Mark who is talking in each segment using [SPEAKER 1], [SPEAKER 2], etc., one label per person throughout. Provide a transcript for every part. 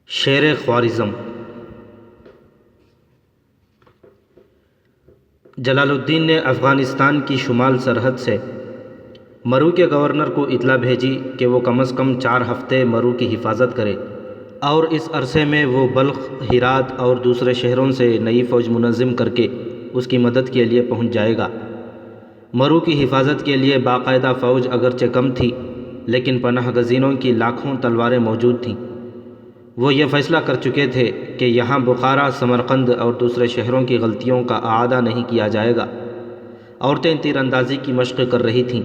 [SPEAKER 1] شیر خوارزم جلال الدین نے افغانستان کی شمال سرحد سے مرو کے گورنر کو اطلاع بھیجی کہ وہ کم از کم 4 ہفتے مرو کی حفاظت کرے اور اس عرصے میں وہ بلخ، ہرات اور دوسرے شہروں سے نئی فوج منظم کر کے اس کی مدد کے لیے پہنچ جائے گا۔ مرو کی حفاظت کے لیے باقاعدہ فوج اگرچہ کم تھی لیکن پناہ گزینوں کی لاکھوں تلواریں موجود تھیں۔ وہ یہ فیصلہ کر چکے تھے کہ یہاں بخارا، سمرقند اور دوسرے شہروں کی غلطیوں کا اعادہ نہیں کیا جائے گا۔ عورتیں تیر اندازی کی مشق کر رہی تھیں،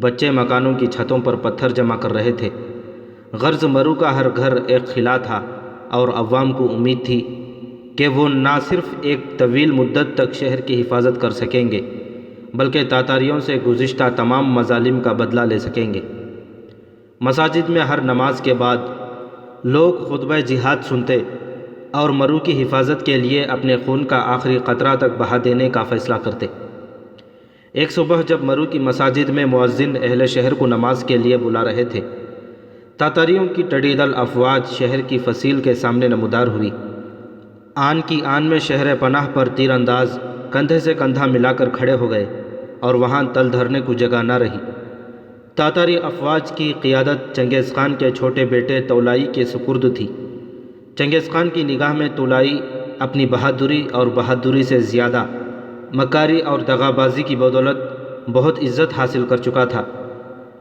[SPEAKER 1] بچے مکانوں کی چھتوں پر پتھر جمع کر رہے تھے۔ غرض مرو کا ہر گھر ایک قلعہ تھا اور عوام کو امید تھی کہ وہ نہ صرف ایک طویل مدت تک شہر کی حفاظت کر سکیں گے بلکہ تاتاریوں سے گزشتہ تمام مظالم کا بدلہ لے سکیں گے۔ مساجد میں ہر نماز کے بعد لوگ خطبہ جہاد سنتے اور مرو کی حفاظت کے لیے اپنے خون کا آخری قطرہ تک بہا دینے کا فیصلہ کرتے۔ ایک صبح جب مرو کی مساجد میں مؤذن اہل شہر کو نماز کے لیے بلا رہے تھے، تاتاریوں کی ٹڈی دل افواج شہر کی فصیل کے سامنے نمودار ہوئی۔ آن کی آن میں شہر پناہ پر تیر انداز کندھے سے کندھا ملا کر کھڑے ہو گئے اور وہاں تل دھرنے کو جگہ نہ رہی۔ تاتاری افواج کی قیادت چنگیز خان کے چھوٹے بیٹے تولائی کے سپرد تھی۔ چنگیز خان کی نگاہ میں تولائی اپنی بہادری اور بہادری سے زیادہ مکاری اور دغابازی کی بدولت بہت عزت حاصل کر چکا تھا،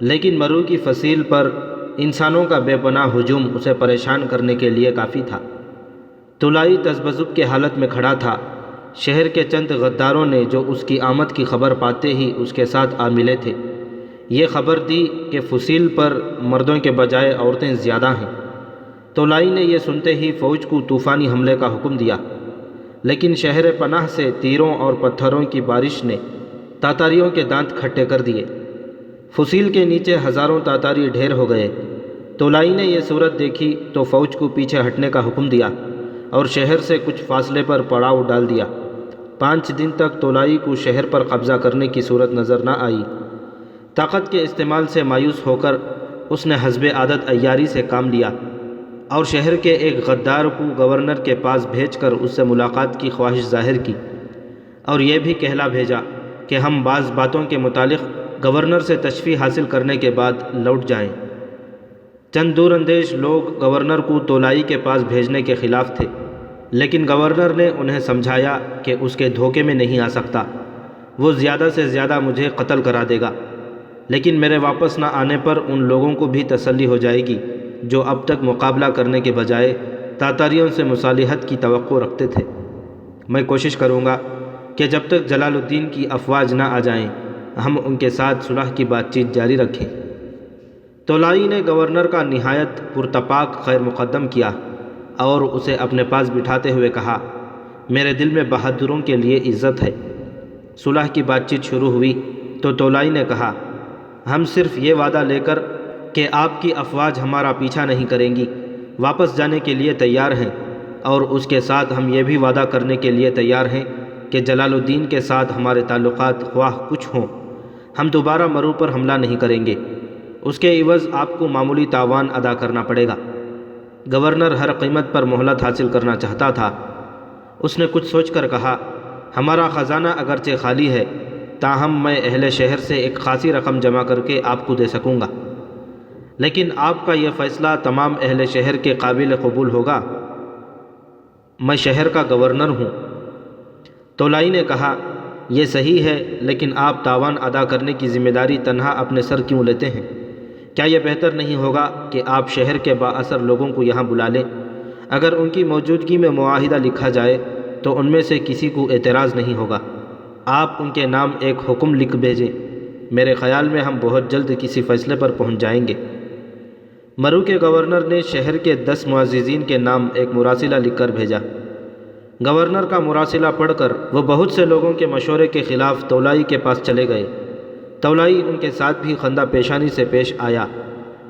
[SPEAKER 1] لیکن مرو کی فصیل پر انسانوں کا بے پناہ ہجوم اسے پریشان کرنے کے لیے کافی تھا۔ تولائی تذبذب کے حالت میں کھڑا تھا۔ شہر کے چند غداروں نے جو اس کی آمد کی خبر پاتے ہی اس کے ساتھ آ ملے تھے، یہ خبر دی کہ فصیل پر مردوں کے بجائے عورتیں زیادہ ہیں۔ تولائی نے یہ سنتے ہی فوج کو طوفانی حملے کا حکم دیا، لیکن شہر پناہ سے تیروں اور پتھروں کی بارش نے تاتاریوں کے دانت کھٹے کر دیے۔ فصیل کے نیچے ہزاروں تاتاری ڈھیر ہو گئے۔ تولائی نے یہ صورت دیکھی تو فوج کو پیچھے ہٹنے کا حکم دیا اور شہر سے کچھ فاصلے پر پڑاؤ ڈال دیا۔ 5 دن تک تولائی کو شہر پر قبضہ کرنے کی صورت نظر نہ آئی۔ طاقت کے استعمال سے مایوس ہو کر اس نے حسب عادت عیاری سے کام لیا اور شہر کے ایک غدار کو گورنر کے پاس بھیج کر اس سے ملاقات کی خواہش ظاہر کی اور یہ بھی کہلا بھیجا کہ ہم بعض باتوں کے متعلق گورنر سے تشفیع حاصل کرنے کے بعد لوٹ جائیں۔ چند دور اندیش لوگ گورنر کو تولائی کے پاس بھیجنے کے خلاف تھے، لیکن گورنر نے انہیں سمجھایا کہ اس کے دھوکے میں نہیں آ سکتا، وہ زیادہ سے زیادہ مجھے قتل کرا دے گا، لیکن میرے واپس نہ آنے پر ان لوگوں کو بھی تسلی ہو جائے گی جو اب تک مقابلہ کرنے کے بجائے تاتاریوں سے مصالحت کی توقع رکھتے تھے۔ میں کوشش کروں گا کہ جب تک جلال الدین کی افواج نہ آ جائیں ہم ان کے ساتھ صلح کی بات چیت جاری رکھیں۔ تولائی نے گورنر کا نہایت پرتپاک خیر مقدم کیا اور اسے اپنے پاس بٹھاتے ہوئے کہا، میرے دل میں بہادروں کے لیے عزت ہے۔ صلح کی بات چیت شروع ہوئی تو تولائی نے کہا، ہم صرف یہ وعدہ لے کر کہ آپ کی افواج ہمارا پیچھا نہیں کریں گی واپس جانے کے لیے تیار ہیں، اور اس کے ساتھ ہم یہ بھی وعدہ کرنے کے لیے تیار ہیں کہ جلال الدین کے ساتھ ہمارے تعلقات خواہ کچھ ہوں، ہم دوبارہ مرو پر حملہ نہیں کریں گے، اس کے عوض آپ کو معمولی تاوان ادا کرنا پڑے گا۔ گورنر ہر قیمت پر مہلت حاصل کرنا چاہتا تھا۔ اس نے کچھ سوچ کر کہا، ہمارا خزانہ اگرچہ خالی ہے تاہم میں اہل شہر سے ایک خاصی رقم جمع کر کے آپ کو دے سکوں گا، لیکن آپ کا یہ فیصلہ تمام اہل شہر کے قابل قبول ہوگا؟ میں شہر کا گورنر ہوں۔ تولائی نے کہا، یہ صحیح ہے، لیکن آپ تاوان ادا کرنے کی ذمہ داری تنہا اپنے سر کیوں لیتے ہیں؟ کیا یہ بہتر نہیں ہوگا کہ آپ شہر کے با اثر لوگوں کو یہاں بلا لیں؟ اگر ان کی موجودگی میں معاہدہ لکھا جائے تو ان میں سے کسی کو اعتراض نہیں ہوگا۔ آپ ان کے نام ایک حکم لکھ بھیجیں، میرے خیال میں ہم بہت جلد کسی فیصلے پر پہنچ جائیں گے۔ مرو کے گورنر نے شہر کے 10 معززین کے نام ایک مراسلہ لکھ کر بھیجا۔ گورنر کا مراسلہ پڑھ کر وہ بہت سے لوگوں کے مشورے کے خلاف تولائی کے پاس چلے گئے۔ تولائی ان کے ساتھ بھی خندہ پیشانی سے پیش آیا،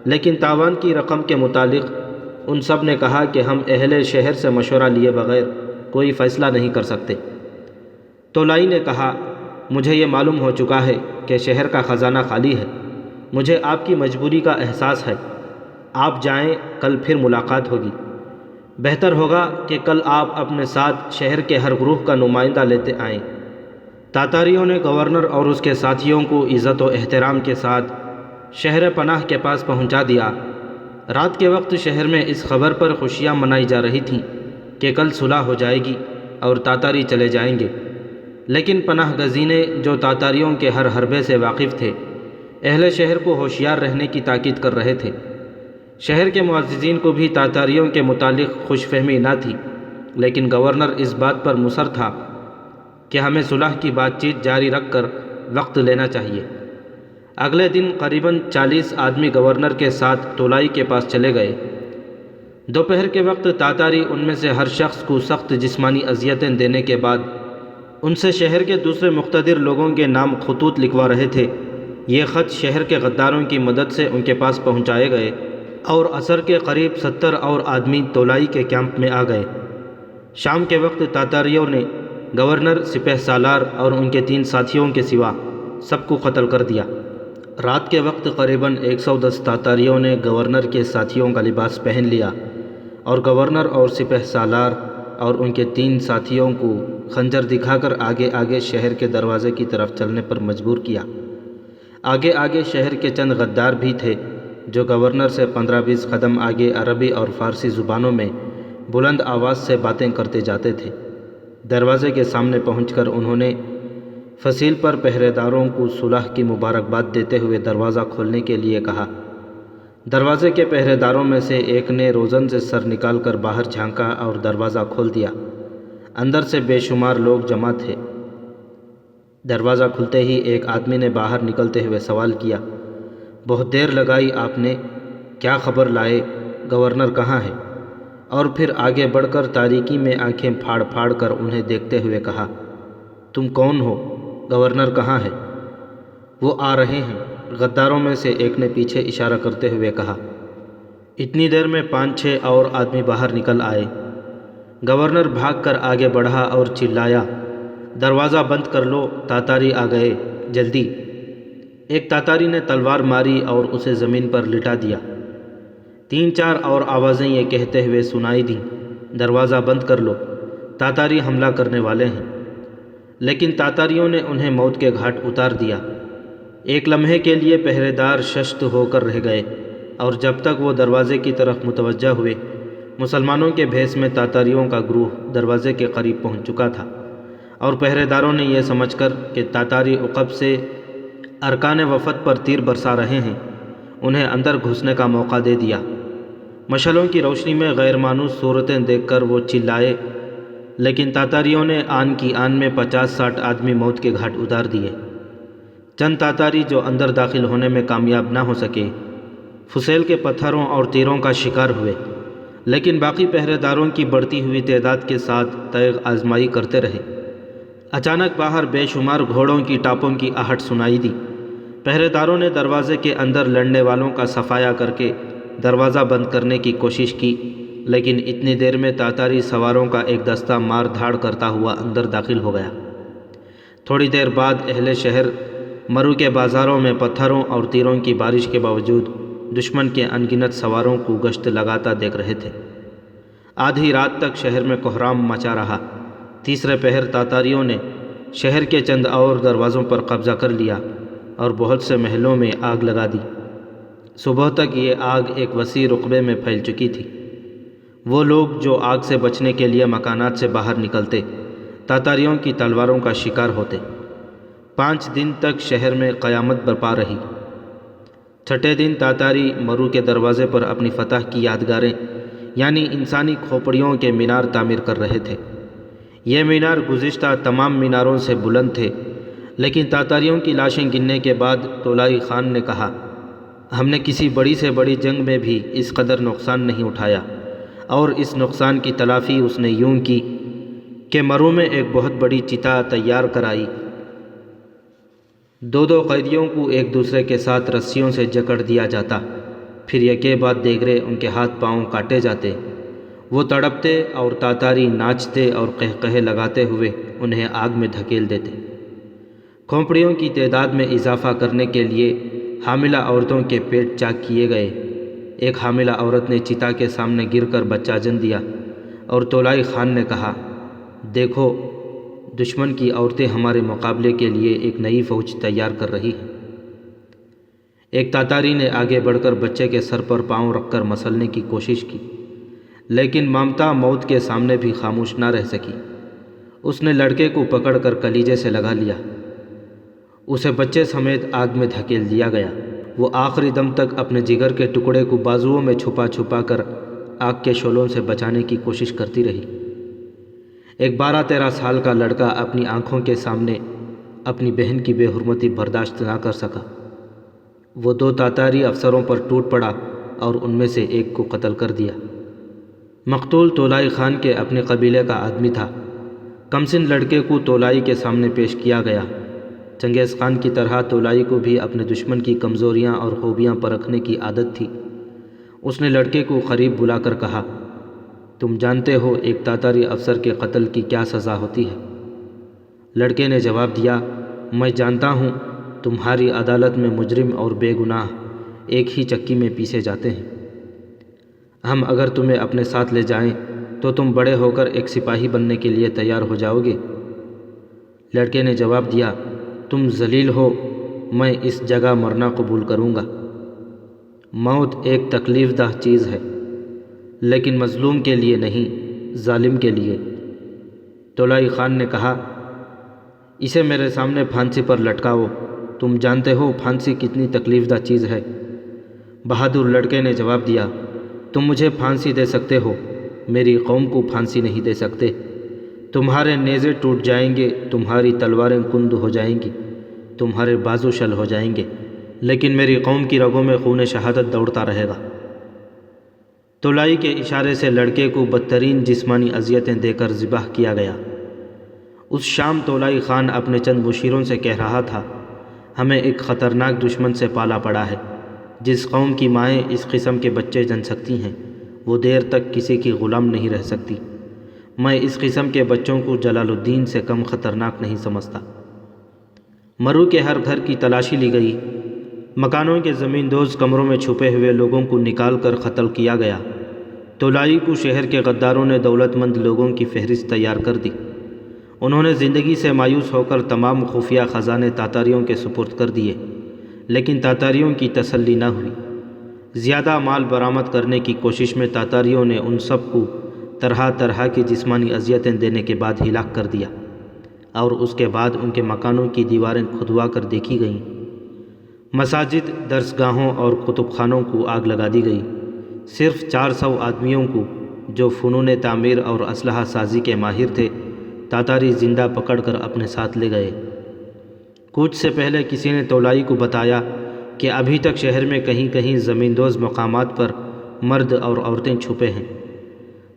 [SPEAKER 1] لیکن تاوان کی رقم کے متعلق ان سب نے کہا کہ ہم اہل شہر سے مشورہ لیے بغیر کوئی فیصلہ نہیں کر سکتے۔ تولائی نے کہا، مجھے یہ معلوم ہو چکا ہے کہ شہر کا خزانہ خالی ہے، مجھے آپ کی مجبوری کا احساس ہے، آپ جائیں، کل پھر ملاقات ہوگی۔ بہتر ہوگا کہ کل آپ اپنے ساتھ شہر کے ہر گروہ کا نمائندہ لیتے آئیں۔ تاتاریوں نے گورنر اور اس کے ساتھیوں کو عزت و احترام کے ساتھ شہر پناہ کے پاس پہنچا دیا۔ رات کے وقت شہر میں اس خبر پر خوشیاں منائی جا رہی تھیں کہ کل صلح ہو جائے گی اور تاتاری چلے جائیں گے، لیکن پناہ گزینے جو تاتاریوں کے ہر حربے سے واقف تھے، اہل شہر کو ہوشیار رہنے کی تاکید کر رہے تھے۔ شہر کے معززین کو بھی تاتاریوں کے متعلق خوش فہمی نہ تھی، لیکن گورنر اس بات پر مصر تھا کہ ہمیں صلح کی بات چیت جاری رکھ کر وقت لینا چاہیے۔ اگلے دن قریباً 40 آدمی گورنر کے ساتھ تولائی کے پاس چلے گئے۔ دوپہر کے وقت تاتاری ان میں سے ہر شخص کو سخت جسمانی اذیتیں دینے کے بعد ان سے شہر کے دوسرے مقتدر لوگوں کے نام خطوط لکھوا رہے تھے۔ یہ خط شہر کے غداروں کی مدد سے ان کے پاس پہنچائے گئے اور عصر کے قریب 70 اور آدمی تولائی کے کیمپ میں آ گئے۔ شام کے وقت تاتاریوں نے گورنر، سپہ سالار اور ان کے 3 ساتھیوں کے سوا سب کو قتل کر دیا۔ رات کے وقت قریباً 110 تاتاریوں نے گورنر کے ساتھیوں کا لباس پہن لیا اور گورنر اور سپہ سالار اور ان کے 3 ساتھیوں کو خنجر دکھا کر آگے آگے شہر کے دروازے کی طرف چلنے پر مجبور کیا۔ آگے آگے شہر کے چند غدار بھی تھے جو گورنر سے 15-20 قدم آگے عربی اور فارسی زبانوں میں بلند آواز سے باتیں کرتے جاتے تھے۔ دروازے کے سامنے پہنچ کر انہوں نے فصیل پر پہرے داروں کو صلح کی مبارکباد دیتے ہوئے دروازہ کھولنے کے لیے کہا۔ دروازے کے پہرے داروں میں سے ایک نے روزن سے سر نکال کر باہر جھانکا اور دروازہ کھول دیا۔ اندر سے بے شمار لوگ جمع تھے۔ دروازہ کھلتے ہی ایک آدمی نے باہر نکلتے ہوئے سوال کیا، بہت دیر لگائی آپ نے، کیا خبر لائے؟ گورنر کہاں ہے؟ اور پھر آگے بڑھ کر تاریکی میں آنکھیں پھاڑ پھاڑ کر انہیں دیکھتے ہوئے کہا، تم کون ہو؟ گورنر کہاں ہے؟ وہ آ رہے ہیں، غداروں میں سے ایک نے پیچھے اشارہ کرتے ہوئے کہا۔ اتنی دیر میں 5-6 اور آدمی باہر نکل آئے۔ گورنر بھاگ کر آگے بڑھا اور چلایا، دروازہ بند کر لو، تاتاری آ گئے، جلدی۔ ایک تاتاری نے تلوار ماری اور اسے زمین پر لٹا دیا۔ 3-4 اور آوازیں یہ کہتے ہوئے سنائی دیں، دروازہ بند کر لو، تاتاری حملہ کرنے والے ہیں۔ لیکن تاتاریوں نے انہیں موت کے گھاٹ اتار دیا۔ ایک لمحے کے لیے پہرے دار ششت ہو کر رہ گئے اور جب تک وہ دروازے کی طرف متوجہ ہوئے، مسلمانوں کے بھیس میں تاتاریوں کا گروہ دروازے کے قریب پہنچ چکا تھا اور پہرے داروں نے یہ سمجھ کر کہ تاتاری عقب سے ارکان وفد پر تیر برسا رہے ہیں، انہیں اندر گھسنے کا موقع دے دیا۔ مشعلوں کی روشنی میں غیر مانوس صورتیں دیکھ کر وہ چلائے، لیکن تاتاریوں نے آن کی آن میں 50-60 آدمی موت کے گھاٹ اتار دیے۔ چند تاتاری جو اندر داخل ہونے میں کامیاب نہ ہو سکے، فسیل کے پتھروں اور تیروں کا شکار ہوئے، لیکن باقی پہرے داروں کی بڑھتی ہوئی تعداد کے ساتھ تیغ آزمائی کرتے رہے۔ اچانک باہر بے شمار گھوڑوں کی ٹاپوں کی آہٹ سنائی دی۔ پہرے داروں نے دروازے کے اندر لڑنے والوں کا صفایا کر کے دروازہ بند کرنے کی کوشش کی، لیکن اتنی دیر میں تاتاری سواروں کا ایک دستہ مار دھاڑ کرتا ہوا اندر داخل ہو گیا۔ تھوڑی دیر بعد اہل شہر مرو کے بازاروں میں پتھروں اور تیروں کی بارش کے باوجود دشمن کے انگنت سواروں کو گشت لگاتا دیکھ رہے تھے۔ آدھی رات تک شہر میں کہرام مچا رہا۔ تیسرے پہر تاتاریوں نے شہر کے چند اور دروازوں پر قبضہ کر لیا اور بہت سے محلوں میں آگ لگا دی۔ صبح تک یہ آگ ایک وسیع رقبے میں پھیل چکی تھی۔ وہ لوگ جو آگ سے بچنے کے لیے مکانات سے باہر نکلتے، تاتاریوں کی تلواروں کا شکار ہوتے۔ 5 دن تک شہر میں قیامت برپا رہی۔ چھٹے دن تاتاری مرو کے دروازے پر اپنی فتح کی یادگاریں یعنی انسانی کھوپڑیوں کے مینار تعمیر کر رہے تھے۔ یہ مینار گزشتہ تمام میناروں سے بلند تھے، لیکن تاتاریوں کی لاشیں گننے کے بعد تولائی خان نے کہا، ہم نے کسی بڑی سے بڑی جنگ میں بھی اس قدر نقصان نہیں اٹھایا، اور اس نقصان کی تلافی اس نے یوں کی کہ مرو میں ایک بہت بڑی چتا تیار کرائی۔ 2 قیدیوں کو ایک دوسرے کے ساتھ رسیوں سے جکڑ دیا جاتا، پھر یکے بعد دیگرے ان کے ہاتھ پاؤں کاٹے جاتے۔ وہ تڑپتے اور تاتاری ناچتے اور قہقہے لگاتے ہوئے انہیں آگ میں دھکیل دیتے۔ کھوپڑیوں کی تعداد میں اضافہ کرنے کے لیے حاملہ عورتوں کے پیٹ چاک کیے گئے۔ ایک حاملہ عورت نے چتا کے سامنے گر کر بچہ جن دیا اور طولائی خان نے کہا، دیکھو دشمن کی عورتیں ہمارے مقابلے کے لیے ایک نئی فوج تیار کر رہی ہیں۔ ایک تاتاری نے آگے بڑھ کر بچے کے سر پر پاؤں رکھ کر مسلنے کی کوشش کی، لیکن ممتا موت کے سامنے بھی خاموش نہ رہ سکی۔ اس نے لڑکے کو پکڑ کر کلیجے سے لگا لیا، اسے بچے سمیت آگ میں دھکیل دیا گیا۔ وہ آخری دم تک اپنے جگر کے ٹکڑے کو بازوؤں میں چھپا چھپا کر آگ کے شعلوں سے بچانے کی کوشش کرتی رہی۔ ایک 12-13 سال کا لڑکا اپنی آنکھوں کے سامنے اپنی بہن کی بے حرمتی برداشت نہ کر سکا۔ وہ 2 تاتاری افسروں پر ٹوٹ پڑا اور ان میں سے ایک کو قتل کر دیا۔ مقتول طولائی خان کے اپنے قبیلے کا آدمی تھا۔ کمسن لڑکے کو طولائی کے سامنے پیش کیا گیا۔ چنگیز خان کی طرح طولائی کو بھی اپنے دشمن کی کمزوریاں اور خوبیاں پرکھنے کی عادت تھی۔ اس نے لڑکے کو قریب بلا کر کہا، تم جانتے ہو ایک تاتاری افسر کے قتل کی کیا سزا ہوتی ہے؟ لڑکے نے جواب دیا، میں جانتا ہوں، تمہاری عدالت میں مجرم اور بے گناہ ایک ہی چکی میں پیسے جاتے ہیں۔ ہم اگر تمہیں اپنے ساتھ لے جائیں تو تم بڑے ہو کر ایک سپاہی بننے کے لیے تیار ہو جاؤ گے؟ لڑکے نے جواب دیا، تم ذلیل ہو، میں اس جگہ مرنا قبول کروں گا۔ موت ایک تکلیف دہ چیز ہے، لیکن مظلوم کے لیے نہیں، ظالم کے لیے۔ طولائی خان نے کہا، اسے میرے سامنے پھانسی پر لٹکاؤ، تم جانتے ہو پھانسی کتنی تکلیف دہ چیز ہے۔ بہادر لڑکے نے جواب دیا، تم مجھے پھانسی دے سکتے ہو، میری قوم کو پھانسی نہیں دے سکتے۔ تمہارے نیزے ٹوٹ جائیں گے، تمہاری تلواریں کند ہو جائیں گی، تمہارے بازو شل ہو جائیں گے، لیکن میری قوم کی رگوں میں خون شہادت دوڑتا رہے گا۔ طولائی کے اشارے سے لڑکے کو بدترین جسمانی اذیتیں دے کر ذبح کیا گیا۔ اس شام طولائی خان اپنے چند مشیروں سے کہہ رہا تھا، ہمیں ایک خطرناک دشمن سے پالا پڑا ہے۔ جس قوم کی مائیں اس قسم کے بچے جن سکتی ہیں، وہ دیر تک کسی کی غلام نہیں رہ سکتی۔ میں اس قسم کے بچوں کو جلال الدین سے کم خطرناک نہیں سمجھتا۔ مرو کے ہر گھر کی تلاشی لی گئی، مکانوں کے زمین دوز کمروں میں چھپے ہوئے لوگوں کو نکال کر قتل کیا گیا۔ طولائی کو شہر کے غداروں نے دولت مند لوگوں کی فہرست تیار کر دی۔ انہوں نے زندگی سے مایوس ہو کر تمام خفیہ خزانے تاتاریوں کے سپرد کر دیے، لیکن تاتاریوں کی تسلی نہ ہوئی۔ زیادہ مال برآمد کرنے کی کوشش میں تاتاریوں نے ان سب کو طرح طرح کی جسمانی اذیتیں دینے کے بعد ہلاک کر دیا، اور اس کے بعد ان کے مکانوں کی دیواریں کھدوا کر دیکھی گئیں۔ مساجد، درسگاہوں اور کتب خانوں کو آگ لگا دی گئی۔ صرف 400 آدمیوں کو، جو فنون تعمیر اور اسلحہ سازی کے ماہر تھے، تاتاری زندہ پکڑ کر اپنے ساتھ لے گئے۔ کوچ سے پہلے کسی نے طولائی کو بتایا کہ ابھی تک شہر میں کہیں کہیں زمین دوز مقامات پر مرد اور عورتیں چھپے ہیں۔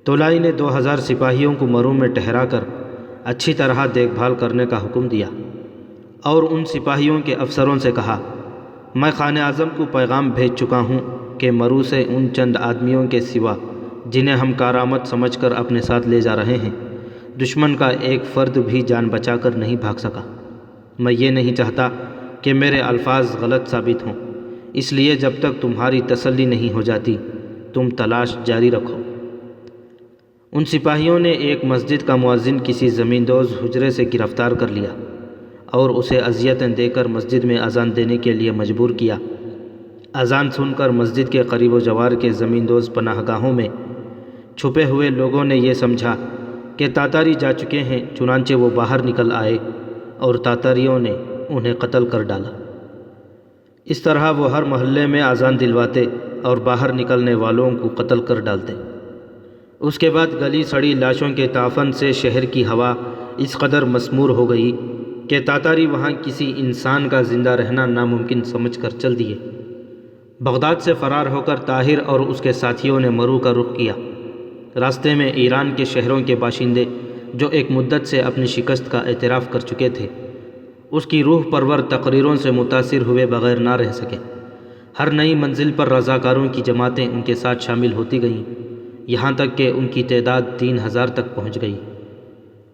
[SPEAKER 1] طولائی نے 2000 سپاہیوں کو مرو میں ٹھہرا کر اچھی طرح دیکھ بھال کرنے کا حکم دیا، اور ان سپاہیوں کے افسروں سے کہا، میں خان اعظم کو پیغام بھیج چکا ہوں کہ مرو سے ان چند آدمیوں کے سوا جنہیں ہم کارآمد سمجھ کر اپنے ساتھ لے جا رہے ہیں، دشمن کا ایک فرد بھی جان بچا کر نہیں بھاگ سکا۔ میں یہ نہیں چاہتا کہ میرے الفاظ غلط ثابت ہوں، اس لیے جب تک تمہاری تسلی نہیں ہو جاتی تم تلاش جاری رکھو۔ ان سپاہیوں نے ایک مسجد کا مؤذن کسی زمین دوز حجرے سے گرفتار کر لیا اور اسے اذیتیں دے کر مسجد میں اذان دینے کے لیے مجبور کیا۔ اذان سن کر مسجد کے قریب و جوار کے زمین دوز پناہ گاہوں میں چھپے ہوئے لوگوں نے یہ سمجھا کہ تاتاری جا چکے ہیں، چنانچہ وہ باہر نکل آئے اور تاتاریوں نے انہیں قتل کر ڈالا۔ اس طرح وہ ہر محلے میں اذان دلواتے اور باہر نکلنے والوں کو قتل کر ڈالتے۔ اس کے بعد گلی سڑی لاشوں کے تعفن سے شہر کی ہوا اس قدر مسمور ہو گئی کہ تاتاری وہاں کسی انسان کا زندہ رہنا ناممکن سمجھ کر چل دیے۔ بغداد سے فرار ہو کر طاہر اور اس کے ساتھیوں نے مرو کا رخ کیا۔ راستے میں ایران کے شہروں کے باشندے، جو ایک مدت سے اپنی شکست کا اعتراف کر چکے تھے، اس کی روح پرور تقریروں سے متاثر ہوئے بغیر نہ رہ سکے۔ ہر نئی منزل پر رضاکاروں کی جماعتیں ان کے ساتھ شامل ہوتی گئیں، یہاں تک کہ ان کی تعداد 3000 تک پہنچ گئی۔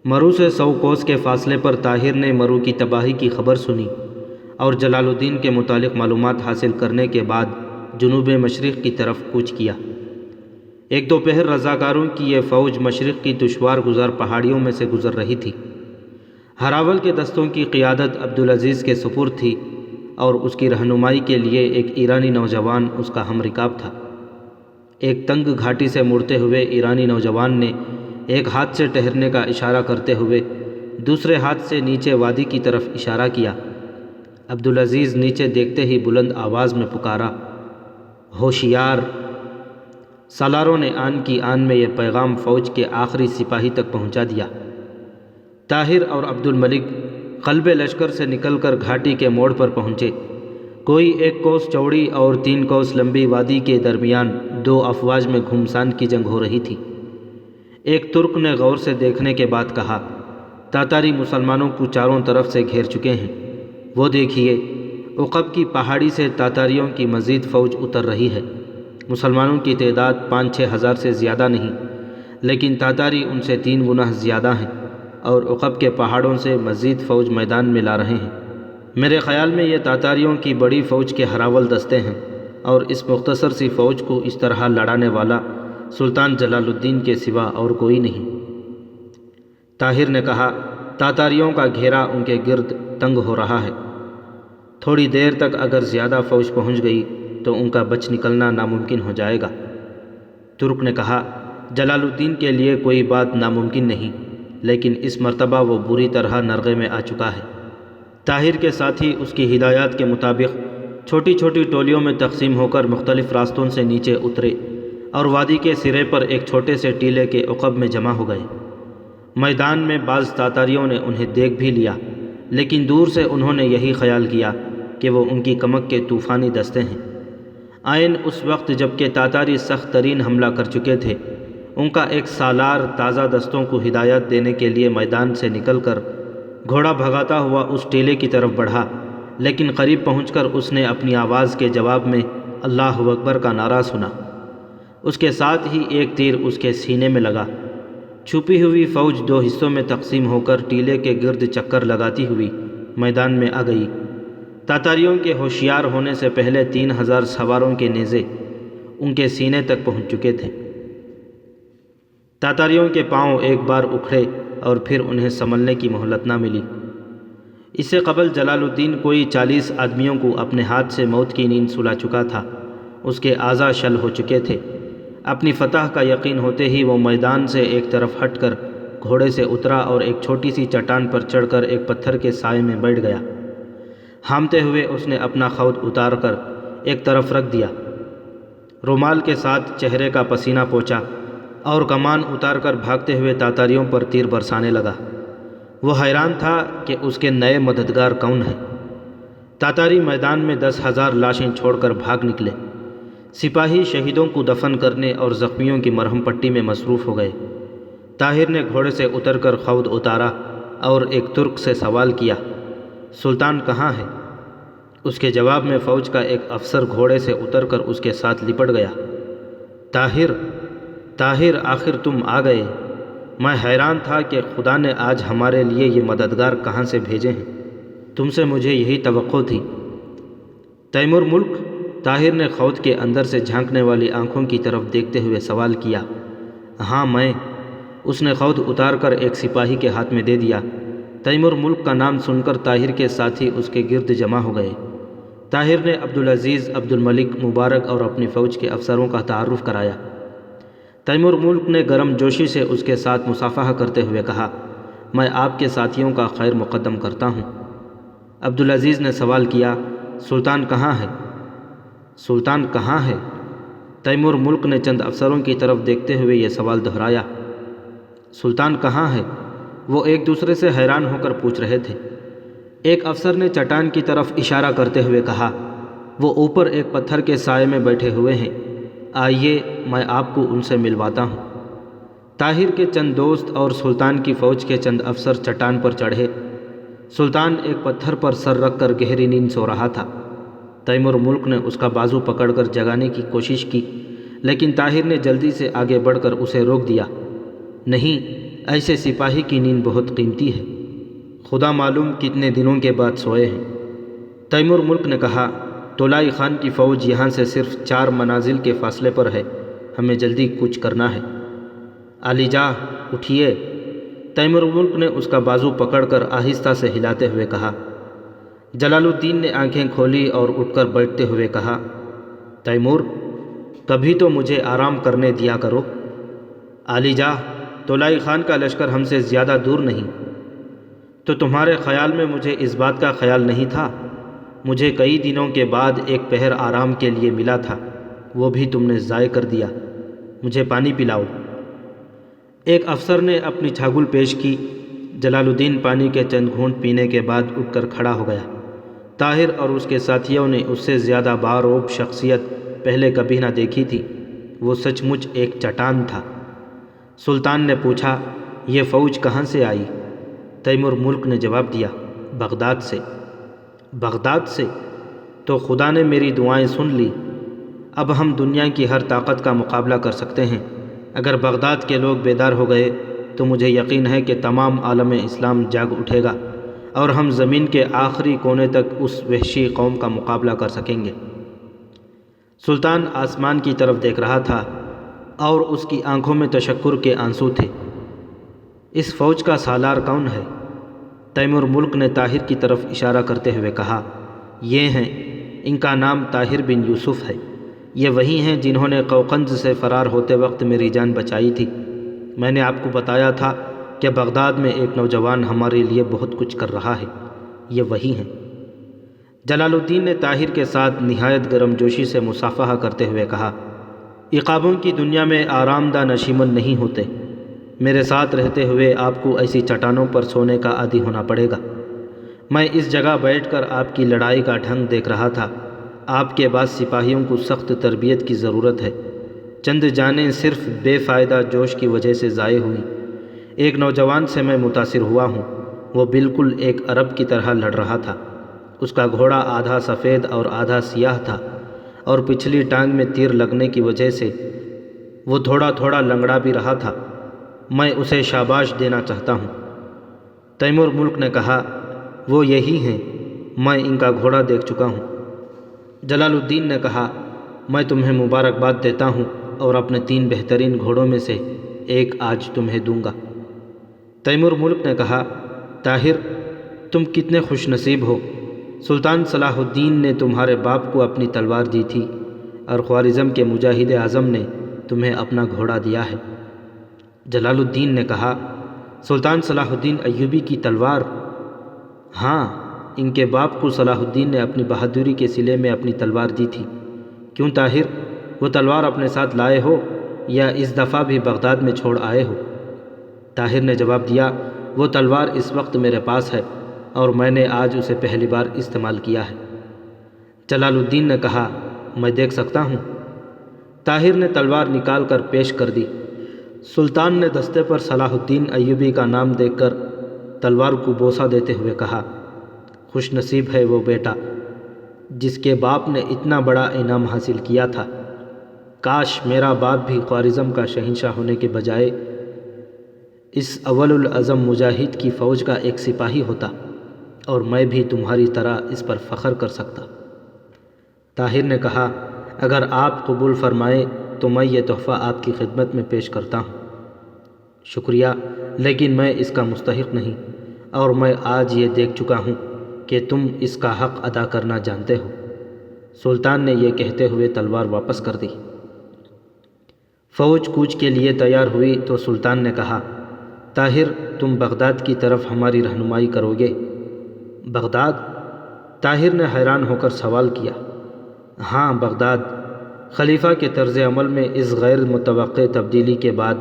[SPEAKER 1] مرو سے 100 کوس کے فاصلے پر طاہر نے مرو کی تباہی کی خبر سنی اور جلال الدین کے متعلق معلومات حاصل کرنے کے بعد جنوب مشرق کی طرف کوچ کیا۔ ایک دوپہر رضاکاروں کی یہ فوج مشرق کی دشوار گزار پہاڑیوں میں سے گزر رہی تھی۔ ہراول کے دستوں کی قیادت عبدالعزیز کے سپرد تھی اور اس کی رہنمائی کے لیے ایک ایرانی نوجوان اس کا ہم رکاب تھا۔ ایک تنگ گھاٹی سے مڑتے ہوئے ایرانی نوجوان نے ایک ہاتھ سے ٹھہرنے کا اشارہ کرتے ہوئے دوسرے ہاتھ سے نیچے وادی کی طرف اشارہ کیا۔ عبدالعزیز نیچے دیکھتے ہی بلند آواز میں پکارا، ہوشیار! سالاروں نے آن کی آن میں یہ پیغام فوج کے آخری سپاہی تک پہنچا دیا۔ طاہر اور عبد الملک قلب لشکر سے نکل کر گھاٹی کے موڑ پر پہنچے۔ کوئی 1 کوس چوڑی اور 3 کوس لمبی وادی کے درمیان 2 افواج میں گھمسان کی جنگ ہو رہی تھی۔ ایک ترک نے غور سے دیکھنے کے بعد کہا، تاتاری مسلمانوں کو چاروں طرف سے گھیر چکے ہیں، وہ دیکھیے، عقب کی پہاڑی سے تاتاریوں کی مزید فوج اتر رہی ہے۔ مسلمانوں کی تعداد 5-6 ہزار سے زیادہ نہیں، لیکن تاتاری ان سے 3 گنا زیادہ ہیں اور عقب کے پہاڑوں سے مزید فوج میدان میں لا رہے ہیں۔ میرے خیال میں یہ تاتاریوں کی بڑی فوج کے ہراول دستے ہیں اور اس مختصر سی فوج کو اس طرح لڑانے والا سلطان جلال الدین کے سوا اور کوئی نہیں۔ طاہر نے کہا، تاتاریوں کا گھیرا ان کے گرد تنگ ہو رہا ہے، تھوڑی دیر تک اگر زیادہ فوج پہنچ گئی تو ان کا بچ نکلنا ناممکن ہو جائے گا۔ ترک نے کہا، جلال الدین کے لیے کوئی بات ناممکن نہیں، لیکن اس مرتبہ وہ بری طرح نرغے میں آ چکا ہے۔ طاہر کے ساتھی اس کی ہدایات کے مطابق چھوٹی چھوٹی ٹولیوں میں تقسیم ہو کر مختلف راستوں سے نیچے اترے اور وادی کے سرے پر ایک چھوٹے سے ٹیلے کے عقب میں جمع ہو گئے۔ میدان میں بعض تاتاریوں نے انہیں دیکھ بھی لیا، لیکن دور سے انہوں نے یہی خیال کیا کہ وہ ان کی کمک کے طوفانی دستے ہیں۔ عین اس وقت جب کہ تاتاری سخت ترین حملہ کر چکے تھے، ان کا ایک سالار تازہ دستوں کو ہدایت دینے کے لیے میدان سے نکل کر گھوڑا بھگاتا ہوا اس ٹیلے کی طرف بڑھا، لیکن قریب پہنچ کر اس نے اپنی آواز کے جواب میں اللہ اکبر کا نعرہ سنا۔ اس کے ساتھ ہی ایک تیر اس کے سینے میں لگا۔ چھپی ہوئی فوج 2 حصوں میں تقسیم ہو کر ٹیلے کے گرد چکر لگاتی ہوئی میدان میں آ گئی۔ تاتاریوں کے ہوشیار ہونے سے پہلے 3000 سواروں کے نیزے ان کے سینے تک پہنچ چکے تھے۔ تاتاریوں کے پاؤں ایک بار اکھڑے اور پھر انہیں سنبھلنے کی مہلت نہ ملی۔ اس سے قبل جلال الدین کوئی 40 آدمیوں کو اپنے ہاتھ سے موت کی نیند سلا چکا تھا۔ اس کے اعضاء شل ہو چکے تھے۔ اپنی فتح کا یقین ہوتے ہی وہ میدان سے ایک طرف ہٹ کر گھوڑے سے اترا اور ایک چھوٹی سی چٹان پر چڑھ کر ایک پتھر کے سائے میں بیٹھ گیا۔ ہامتے ہوئے اس نے اپنا خود اتار کر ایک طرف رکھ دیا، رومال کے ساتھ چہرے کا پسینہ پوچھا اور کمان اتار کر بھاگتے ہوئے تاتاریوں پر تیر برسانے لگا۔ وہ حیران تھا کہ اس کے نئے مددگار کون ہیں۔ تاتاری میدان میں 10,000 لاشیں چھوڑ کر بھاگ نکلے۔ سپاہی شہیدوں کو دفن کرنے اور زخمیوں کی مرہم پٹی میں مصروف ہو گئے۔ طاہر نے گھوڑے سے اتر کر خود اتارا اور ایک ترک سے سوال کیا، سلطان کہاں ہے؟ اس کے جواب میں فوج کا ایک افسر گھوڑے سے اتر کر اس کے ساتھ لپٹ گیا۔ طاہر آخر تم آ گئے۔ میں حیران تھا کہ خدا نے آج ہمارے لیے یہ مددگار کہاں سے بھیجے ہیں، تم سے مجھے یہی توقع تھی۔ تیمور ملک؟ طاہر نے خود کے اندر سے جھانکنے والی آنکھوں کی طرف دیکھتے ہوئے سوال کیا۔ ہاں میں۔ اس نے خود اتار کر ایک سپاہی کے ہاتھ میں دے دیا۔ تیمور ملک کا نام سن کر طاہر کے ساتھی اس کے گرد جمع ہو گئے۔ طاہر نے عبدالعزیز، عبد الملک، مبارک اور اپنی فوج کے افسروں کا تعارف کرایا۔ تیمور ملک نے گرم جوشی سے اس کے ساتھ مصافحہ کرتے ہوئے کہا، میں آپ کے ساتھیوں کا خیر مقدم کرتا ہوں۔ عبدالعزیز نے سوال کیا، سلطان کہاں ہے؟ سلطان کہاں ہے؟ تیمور ملک نے چند افسروں کی طرف دیکھتے ہوئے یہ سوال دہرایا۔ سلطان کہاں ہے؟ وہ ایک دوسرے سے حیران ہو کر پوچھ رہے تھے۔ ایک افسر نے چٹان کی طرف اشارہ کرتے ہوئے کہا، وہ اوپر ایک پتھر کے سائے میں بیٹھے ہوئے ہیں، آئیے میں آپ کو ان سے ملواتا ہوں۔ طاہر کے چند دوست اور سلطان کی فوج کے چند افسر چٹان پر چڑھے۔ سلطان ایک پتھر پر سر رکھ کر گہری نیند سو رہا تھا۔ تیمور ملک نے اس کا بازو پکڑ کر جگانے کی کوشش کی، لیکن طاہر نے جلدی سے آگے بڑھ کر اسے روک دیا۔ نہیں، ایسے سپاہی کی نیند بہت قیمتی ہے، خدا معلوم کتنے دنوں کے بعد سوئے ہیں۔ تیمور ملک نے کہا، تولائی خان کی فوج یہاں سے صرف 4 منازل کے فاصلے پر ہے، ہمیں جلدی کچھ کرنا ہے۔ علی جا اٹھیے۔ تیمور ملک نے اس کا بازو پکڑ کر آہستہ سے ہلاتے ہوئے کہا۔ جلال الدین نے آنکھیں کھولی اور اٹھ کر بیٹھتے ہوئے کہا، تیمور کبھی تو مجھے آرام کرنے دیا کرو۔ علی جا طولائی خان کا لشکر ہم سے زیادہ دور نہیں، تو تمہارے خیال میں مجھے اس بات کا خیال نہیں تھا؟ مجھے کئی دنوں کے بعد ایک پہر آرام کے لیے ملا تھا، وہ بھی تم نے ضائع کر دیا۔ مجھے پانی پلاؤ۔ ایک افسر نے اپنی چھاگل پیش کی۔ جلال الدین پانی کے چند گھونٹ پینے کے بعد اٹھ کر کھڑا ہو گیا۔ طاہر اور اس کے ساتھیوں نے اس سے زیادہ باروب شخصیت پہلے کبھی نہ دیکھی تھی۔ وہ سچ مچ ایک چٹان تھا۔ سلطان نے پوچھا، یہ فوج کہاں سے آئی؟ تیمور ملک نے جواب دیا، بغداد سے۔ بغداد سے؟ تو خدا نے میری دعائیں سن لی۔ اب ہم دنیا کی ہر طاقت کا مقابلہ کر سکتے ہیں۔ اگر بغداد کے لوگ بیدار ہو گئے تو مجھے یقین ہے کہ تمام عالم اسلام جاگ اٹھے گا اور ہم زمین کے آخری کونے تک اس وحشی قوم کا مقابلہ کر سکیں گے۔ سلطان آسمان کی طرف دیکھ رہا تھا اور اس کی آنکھوں میں تشکر کے آنسو تھے۔ اس فوج کا سالار کون ہے؟ تیمور ملک نے طاہر کی طرف اشارہ کرتے ہوئے کہا، یہ ہیں، ان کا نام طاہر بن یوسف ہے۔ یہ وہی ہیں جنہوں نے قوقنز سے فرار ہوتے وقت میری جان بچائی تھی۔ میں نے آپ کو بتایا تھا کہ بغداد میں ایک نوجوان ہمارے لیے بہت کچھ کر رہا ہے۔ یہ وہی ہیں۔ جلال الدین نے طاہر کے ساتھ نہایت گرم جوشی سے مصافحہ کرتے ہوئے کہا، عقابوں کی دنیا میں آرام دہ نشیمن نہیں ہوتے۔ میرے ساتھ رہتے ہوئے آپ کو ایسی چٹانوں پر سونے کا عادی ہونا پڑے گا۔ میں اس جگہ بیٹھ کر آپ کی لڑائی کا ڈھنگ دیکھ رہا تھا۔ آپ کے بعد سپاہیوں کو سخت تربیت کی ضرورت ہے۔ چند جانیں صرف بے فائدہ جوش کی وجہ سے ضائع ہوئی۔ ایک نوجوان سے میں متاثر ہوا ہوں۔ وہ بالکل ایک عرب کی طرح لڑ رہا تھا۔ اس کا گھوڑا آدھا سفید اور آدھا سیاہ تھا، اور پچھلی ٹانگ میں تیر لگنے کی وجہ سے وہ تھوڑا تھوڑا لنگڑا بھی رہا تھا۔ میں اسے شاباش دینا چاہتا ہوں۔ تیمور ملک نے کہا، وہ یہی ہیں، میں ان کا گھوڑا دیکھ چکا ہوں۔ جلال الدین نے کہا، میں تمہیں مبارکباد دیتا ہوں اور اپنے 3 بہترین گھوڑوں میں سے ایک آج تمہیں دوں گا۔ تیمور ملک نے کہا، طاہر تم کتنے خوش نصیب ہو۔ سلطان صلاح الدین نے تمہارے باپ کو اپنی تلوار دی تھی اور خوارزم کے مجاہد اعظم نے تمہیں اپنا گھوڑا دیا ہے۔ جلال الدین نے کہا، سلطان صلاح الدین ایوبی کی تلوار؟ ہاں، ان کے باپ کو صلاح الدین نے اپنی بہادری کے صلے میں اپنی تلوار دی تھی۔ کیوں طاہر، وہ تلوار اپنے ساتھ لائے ہو یا اس دفعہ بھی بغداد میں چھوڑ آئے ہو؟ طاہر نے جواب دیا، وہ تلوار اس وقت میرے پاس ہے اور میں نے آج اسے پہلی بار استعمال کیا ہے۔ جلال الدین نے کہا، میں دیکھ سکتا ہوں؟ طاہر نے تلوار نکال کر پیش کر دی۔ سلطان نے دستے پر صلاح الدین ایوبی کا نام دیکھ کر تلوار کو بوسہ دیتے ہوئے کہا، خوش نصیب ہے وہ بیٹا جس کے باپ نے اتنا بڑا انعام حاصل کیا تھا۔ کاش میرا باپ بھی خوارزم کا شہنشاہ ہونے کے بجائے اس اول العظم مجاہد کی فوج کا ایک سپاہی ہوتا، اور میں بھی تمہاری طرح اس پر فخر کر سکتا۔ طاہر نے کہا، اگر آپ قبول فرمائیں تو میں یہ تحفہ آپ کی خدمت میں پیش کرتا ہوں۔ شکریہ، لیکن میں اس کا مستحق نہیں، اور میں آج یہ دیکھ چکا ہوں کہ تم اس کا حق ادا کرنا جانتے ہو۔ سلطان نے یہ کہتے ہوئے تلوار واپس کر دی۔ فوج کوچ کے لیے تیار ہوئی تو سلطان نے کہا، طاہر تم بغداد کی طرف ہماری رہنمائی کرو گے؟ بغداد؟ طاہر نے حیران ہو کر سوال کیا۔ ہاں، بغداد۔ خلیفہ کے طرز عمل میں اس غیر متوقع تبدیلی کے بعد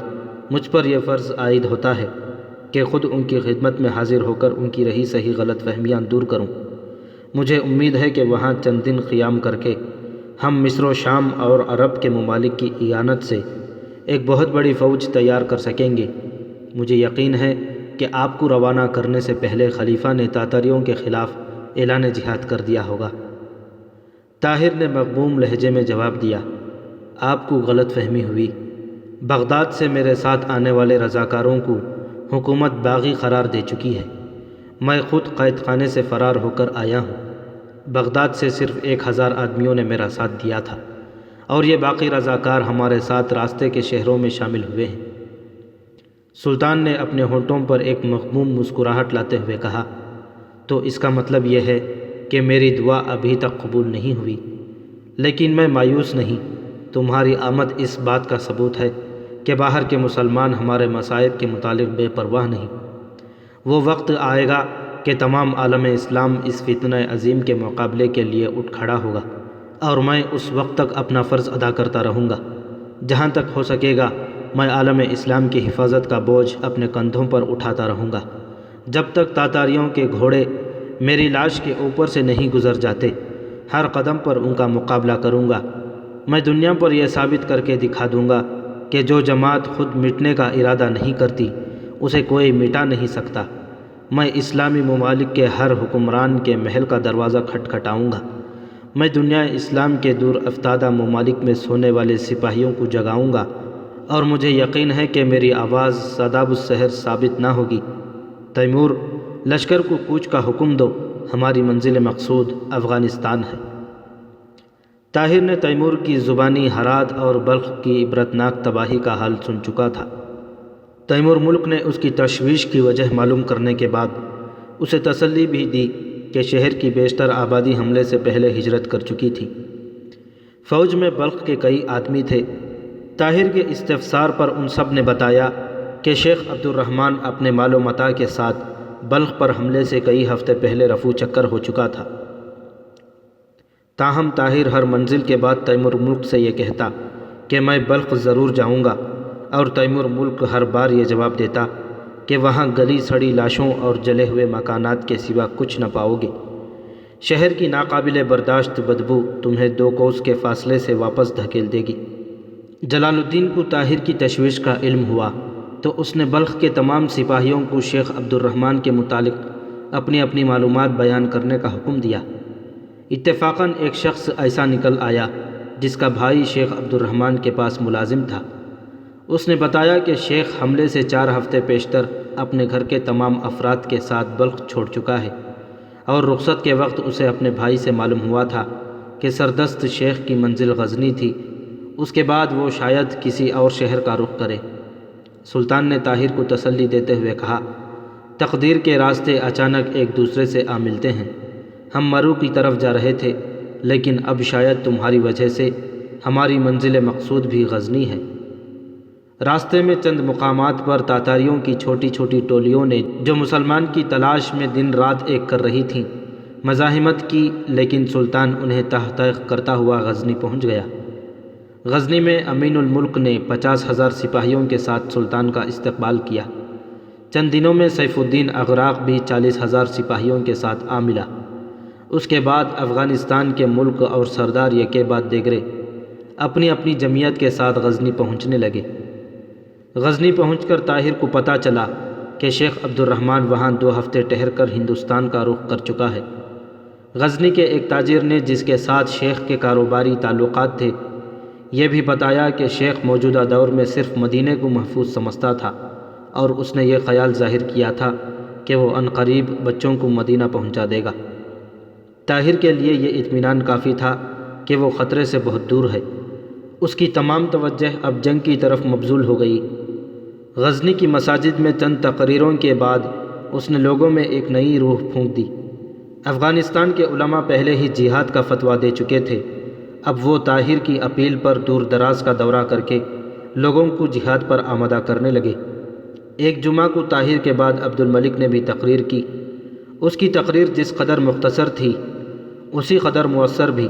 [SPEAKER 1] مجھ پر یہ فرض عائد ہوتا ہے کہ خود ان کی خدمت میں حاضر ہو کر ان کی رہی صحیح غلط فہمیاں دور کروں۔ مجھے امید ہے کہ وہاں چند دن قیام کر کے ہم مصر و شام اور عرب کے ممالک کی اعانت سے ایک بہت بڑی فوج تیار کر سکیں گے۔ مجھے یقین ہے کہ آپ کو روانہ کرنے سے پہلے خلیفہ نے تاتاریوں کے خلاف اعلان جہاد کر دیا ہوگا۔ طاہر نے مغموم لہجے میں جواب دیا، آپ کو غلط فہمی ہوئی۔ بغداد سے میرے ساتھ آنے والے رضاکاروں کو حکومت باغی قرار دے چکی ہے۔ میں خود قید خانے سے فرار ہو کر آیا ہوں۔ بغداد سے صرف 1000 آدمیوں نے میرا ساتھ دیا تھا، اور یہ باقی رضاکار ہمارے ساتھ راستے کے شہروں میں شامل ہوئے ہیں۔ سلطان نے اپنے ہونٹوں پر ایک مغموم مسکراہٹ لاتے ہوئے کہا، تو اس کا مطلب یہ ہے کہ میری دعا ابھی تک قبول نہیں ہوئی، لیکن میں مایوس نہیں۔ تمہاری آمد اس بات کا ثبوت ہے کہ باہر کے مسلمان ہمارے مصائب کے متعلق بے پرواہ نہیں۔ وہ وقت آئے گا کہ تمام عالم اسلام اس فتنہ عظیم کے مقابلے کے لیے اٹھ کھڑا ہوگا، اور میں اس وقت تک اپنا فرض ادا کرتا رہوں گا۔ جہاں تک ہو سکے گا میں عالم اسلام کی حفاظت کا بوجھ اپنے کندھوں پر اٹھاتا رہوں گا، جب تک تاتاریوں کے گھوڑے میری لاش کے اوپر سے نہیں گزر جاتے۔ ہر قدم پر ان کا مقابلہ کروں گا۔ میں دنیا پر یہ ثابت کر کے دکھا دوں گا کہ جو جماعت خود مٹنے کا ارادہ نہیں کرتی اسے کوئی مٹا نہیں سکتا۔ میں اسلامی ممالک کے ہر حکمران کے محل کا دروازہ کھٹکھٹاؤں گا۔ میں دنیا اسلام کے دور افتادہ ممالک میں سونے والے سپاہیوں کو جگاؤں گا، اور مجھے یقین ہے کہ میری آواز ساداب السحر ثابت نہ ہوگی۔ تیمور، لشکر کو کوچ کا حکم دو، ہماری منزل مقصود افغانستان ہے۔ طاہر نے تیمور کی زبانی ہرات اور بلخ کی عبرتناک تباہی کا حال سن چکا تھا۔ تیمور ملک نے اس کی تشویش کی وجہ معلوم کرنے کے بعد اسے تسلی بھی دی کہ شہر کی بیشتر آبادی حملے سے پہلے ہجرت کر چکی تھی۔ فوج میں بلخ کے کئی آدمی تھے۔ طاہر کے استفسار پر ان سب نے بتایا کہ شیخ عبد الرحمن اپنے مال و متاع کے ساتھ بلخ پر حملے سے کئی ہفتے پہلے رفو چکر ہو چکا تھا۔ تاہم طاہر ہر منزل کے بعد تیمور ملک سے یہ کہتا کہ میں بلخ ضرور جاؤں گا، اور تیمور ملک ہر بار یہ جواب دیتا کہ وہاں گلی سڑی لاشوں اور جلے ہوئے مکانات کے سوا کچھ نہ پاؤ گے۔ شہر کی ناقابل برداشت بدبو تمہیں 2 کوس کے فاصلے سے واپس دھکیل دے گی۔ جلال الدین کو طاہر کی تشویش کا علم ہوا تو اس نے بلخ کے تمام سپاہیوں کو شیخ عبد الرحمن کے متعلق اپنی اپنی معلومات بیان کرنے کا حکم دیا۔ اتفاقاً ایک شخص ایسا نکل آیا جس کا بھائی شیخ عبد الرحمن کے پاس ملازم تھا۔ اس نے بتایا کہ شیخ حملے سے 4 ہفتے پیشتر اپنے گھر کے تمام افراد کے ساتھ بلخ چھوڑ چکا ہے، اور رخصت کے وقت اسے اپنے بھائی سے معلوم ہوا تھا کہ سردست شیخ کی منزل غزنی تھی۔ اس کے بعد وہ شاید کسی اور شہر کا رخ کرے۔ سلطان نے طاہر کو تسلی دیتے ہوئے کہا، تقدیر کے راستے اچانک ایک دوسرے سے آ ملتے ہیں۔ ہم مرو کی طرف جا رہے تھے، لیکن اب شاید تمہاری وجہ سے ہماری منزل مقصود بھی غزنی ہے۔ راستے میں چند مقامات پر تاتاریوں کی چھوٹی چھوٹی ٹولیوں نے جو مسلمان کی تلاش میں دن رات ایک کر رہی تھیں مزاحمت کی، لیکن سلطان انہیں تحقیق کرتا ہوا غزنی پہنچ گیا۔ غزنی میں امین الملک نے 50,000 سپاہیوں کے ساتھ سلطان کا استقبال کیا۔ چند دنوں میں سیف الدین اغراق بھی 40,000 سپاہیوں کے ساتھ آ ملا۔ اس کے بعد افغانستان کے ملک اور سردار یکے بعد دیگرے اپنی اپنی جمعیت کے ساتھ غزنی پہنچنے لگے۔ غزنی پہنچ کر طاہر کو پتہ چلا کہ شیخ عبد الرحمن وہاں 2 ہفتے ٹھہر کر ہندوستان کا رخ کر چکا ہے۔ غزنی کے ایک تاجر نے جس کے ساتھ شیخ کے کاروباری تعلقات تھے یہ بھی بتایا کہ شیخ موجودہ دور میں صرف مدینے کو محفوظ سمجھتا تھا، اور اس نے یہ خیال ظاہر کیا تھا کہ وہ عنقریب بچوں کو مدینہ پہنچا دے گا۔ طاہر کے لیے یہ اطمینان کافی تھا کہ وہ خطرے سے بہت دور ہے۔ اس کی تمام توجہ اب جنگ کی طرف مبذول ہو گئی۔ غزنی کی مساجد میں چند تقریروں کے بعد اس نے لوگوں میں ایک نئی روح پھونک دی۔ افغانستان کے علماء پہلے ہی جہاد کا فتویٰ دے چکے تھے، اب وہ طاہر کی اپیل پر دور دراز کا دورہ کر کے لوگوں کو جہاد پر آمادہ کرنے لگے۔ ایک جمعہ کو طاہر کے بعد عبد الملک نے بھی تقریر کی۔ اس کی تقریر جس قدر مختصر تھی اسی قدر مؤثر بھی۔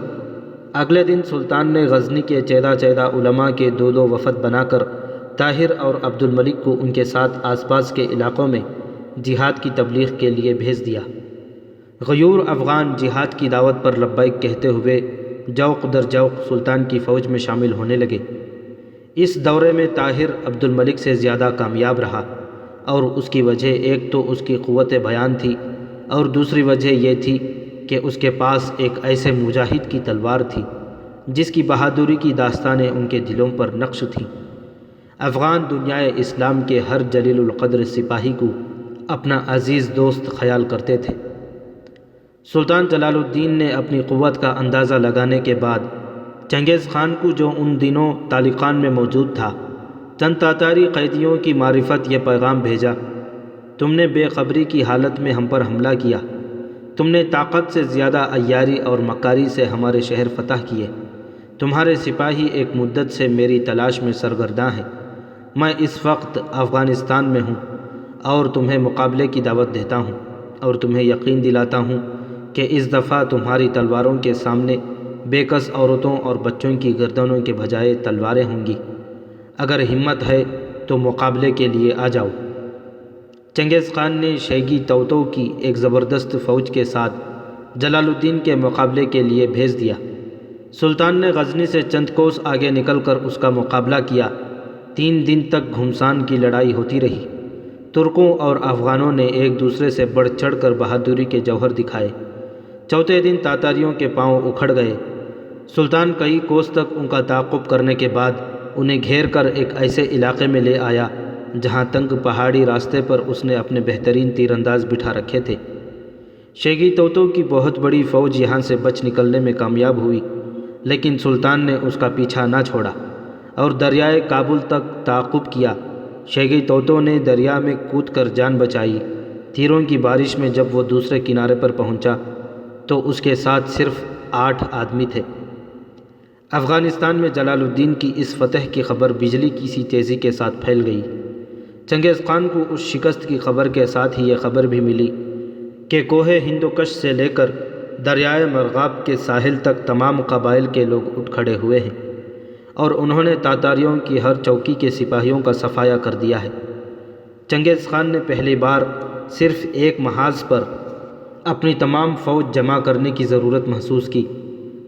[SPEAKER 1] اگلے دن سلطان نے غزنی کے چیدہ چیدہ علماء کے 2 وفد بنا کر طاہر اور عبد الملک کو ان کے ساتھ آس پاس کے علاقوں میں جہاد کی تبلیغ کے لیے بھیج دیا۔ غیور افغان جہاد کی دعوت پر لبیک کہتے ہوئے جوق در جوق سلطان کی فوج میں شامل ہونے لگے۔ اس دورے میں طاہر عبد الملک سے زیادہ کامیاب رہا، اور اس کی وجہ ایک تو اس کی قوت بیان تھی، اور دوسری وجہ یہ تھی کہ اس کے پاس ایک ایسے مجاہد کی تلوار تھی جس کی بہادری کی داستانیں ان کے دلوں پر نقش تھیں۔ افغان دنیائے اسلام کے ہر جلیل القدر سپاہی کو اپنا عزیز دوست خیال کرتے تھے۔ سلطان جلال الدین نے اپنی قوت کا اندازہ لگانے کے بعد چنگیز خان کو جو ان دنوں تالقان میں موجود تھا، چند تاتاری قیدیوں کی معرفت یہ پیغام بھیجا: تم نے بے خبری کی حالت میں ہم پر حملہ کیا، تم نے طاقت سے زیادہ عیاری اور مکاری سے ہمارے شہر فتح کیے، تمہارے سپاہی ایک مدت سے میری تلاش میں سرگرداں ہیں، میں اس وقت افغانستان میں ہوں اور تمہیں مقابلے کی دعوت دیتا ہوں اور تمہیں یقین دلاتا ہوں کہ اس دفعہ تمہاری تلواروں کے سامنے بے کس عورتوں اور بچوں کی گردنوں کے بجائے تلواریں ہوں گی، اگر ہمت ہے تو مقابلے کے لیے آ جاؤ۔ چنگیز خان نے شیگی توتو کی ایک زبردست فوج کے ساتھ جلال الدین کے مقابلے کے لیے بھیج دیا۔ سلطان نے غزنی سے چند کوس آگے نکل کر اس کا مقابلہ کیا۔ 3 دن تک گھمسان کی لڑائی ہوتی رہی۔ ترکوں اور افغانوں نے ایک دوسرے سے بڑھ چڑھ کر بہادری کے جوہر دکھائے۔ چوتھے دن تاتاریوں کے پاؤں اکھڑ گئے۔ سلطان کئی کوس تک ان کا تعاقب کرنے کے بعد انہیں گھیر کر ایک ایسے علاقے میں لے آیا جہاں تنگ پہاڑی راستے پر اس نے اپنے بہترین تیر انداز بٹھا رکھے تھے۔ شیگی توتو کی بہت بڑی فوج یہاں سے بچ نکلنے میں کامیاب ہوئی، لیکن سلطان نے اس کا پیچھا نہ چھوڑا اور دریائے کابل تک تعاقب کیا۔ شیگی توتو نے دریا میں کود کر جان بچائی۔ تیروں کی بارش میں جب وہ دوسرے کنارے پر پہنچا تو اس کے ساتھ صرف 8 آدمی تھے۔ افغانستان میں جلال الدین کی اس فتح کی خبر بجلی کی سی تیزی کے ساتھ پھیل گئی۔ چنگیز خان کو اس شکست کی خبر کے ساتھ ہی یہ خبر بھی ملی کہ کوہ ہندوکش سے لے کر دریائے مرغاب کے ساحل تک تمام قبائل کے لوگ اٹھ کھڑے ہوئے ہیں اور انہوں نے تاتاریوں کی ہر چوکی کے سپاہیوں کا صفایا کر دیا ہے۔ چنگیز خان نے پہلی بار صرف ایک محاذ پر اپنی تمام فوج جمع کرنے کی ضرورت محسوس کی۔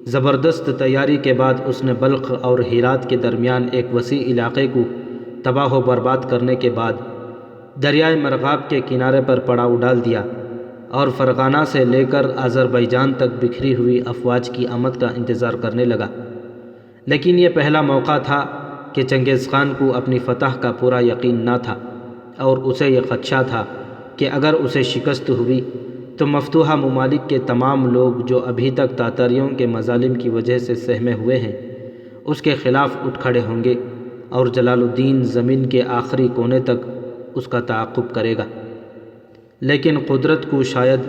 [SPEAKER 1] زبردست تیاری کے بعد اس نے بلخ اور ہرات کے درمیان ایک وسیع علاقے کو تباہ و برباد کرنے کے بعد دریائے مرغاب کے کنارے پر پڑاؤ ڈال دیا اور فرغانہ سے لے کر آذربائیجان تک بکھری ہوئی افواج کی آمد کا انتظار کرنے لگا۔ لیکن یہ پہلا موقع تھا کہ چنگیز خان کو اپنی فتح کا پورا یقین نہ تھا اور اسے یہ خدشہ تھا کہ اگر اسے شکست ہوئی تو مفتوحہ ممالک کے تمام لوگ جو ابھی تک تاتاریوں کے مظالم کی وجہ سے سہمے ہوئے ہیں اس کے خلاف اٹھ کھڑے ہوں گے اور جلال الدین زمین کے آخری کونے تک اس کا تعاقب کرے گا۔ لیکن قدرت کو شاید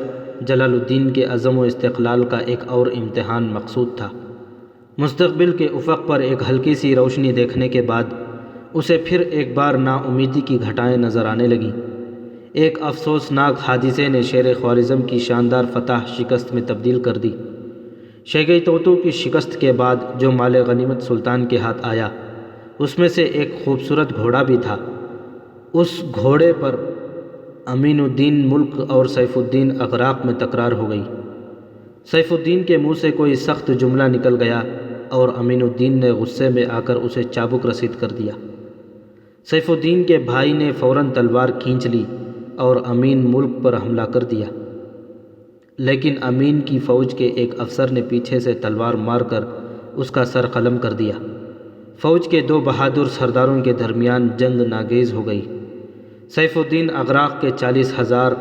[SPEAKER 1] جلال الدین کے عزم و استقلال کا ایک اور امتحان مقصود تھا۔ مستقبل کے افق پر ایک ہلکی سی روشنی دیکھنے کے بعد اسے پھر ایک بار نا امیدی کی گھٹائیں نظر آنے لگیں۔ ایک افسوسناک حادثے نے شیر خوارزم کی شاندار فتح شکست میں تبدیل کر دی۔ شیگی توتو کی شکست کے بعد جو مال غنیمت سلطان کے ہاتھ آیا اس میں سے ایک خوبصورت گھوڑا بھی تھا۔ اس گھوڑے پر امین الدین ملک اور سیف الدین اغراق میں تکرار ہو گئی۔ سیف الدین کے منہ سے کوئی سخت جملہ نکل گیا اور امین الدین نے غصے میں آ کر اسے چابک رسید کر دیا۔ سیف الدین کے بھائی نے فوراً تلوار کھینچ لی اور امین ملک پر حملہ کر دیا، لیکن امین کی فوج کے ایک افسر نے پیچھے سے تلوار مار کر اس کا سر قلم کر دیا۔ فوج کے 2 بہادر سرداروں کے درمیان جنگ ناگزیر ہو گئی۔ سیف الدین اغراق کے 40,000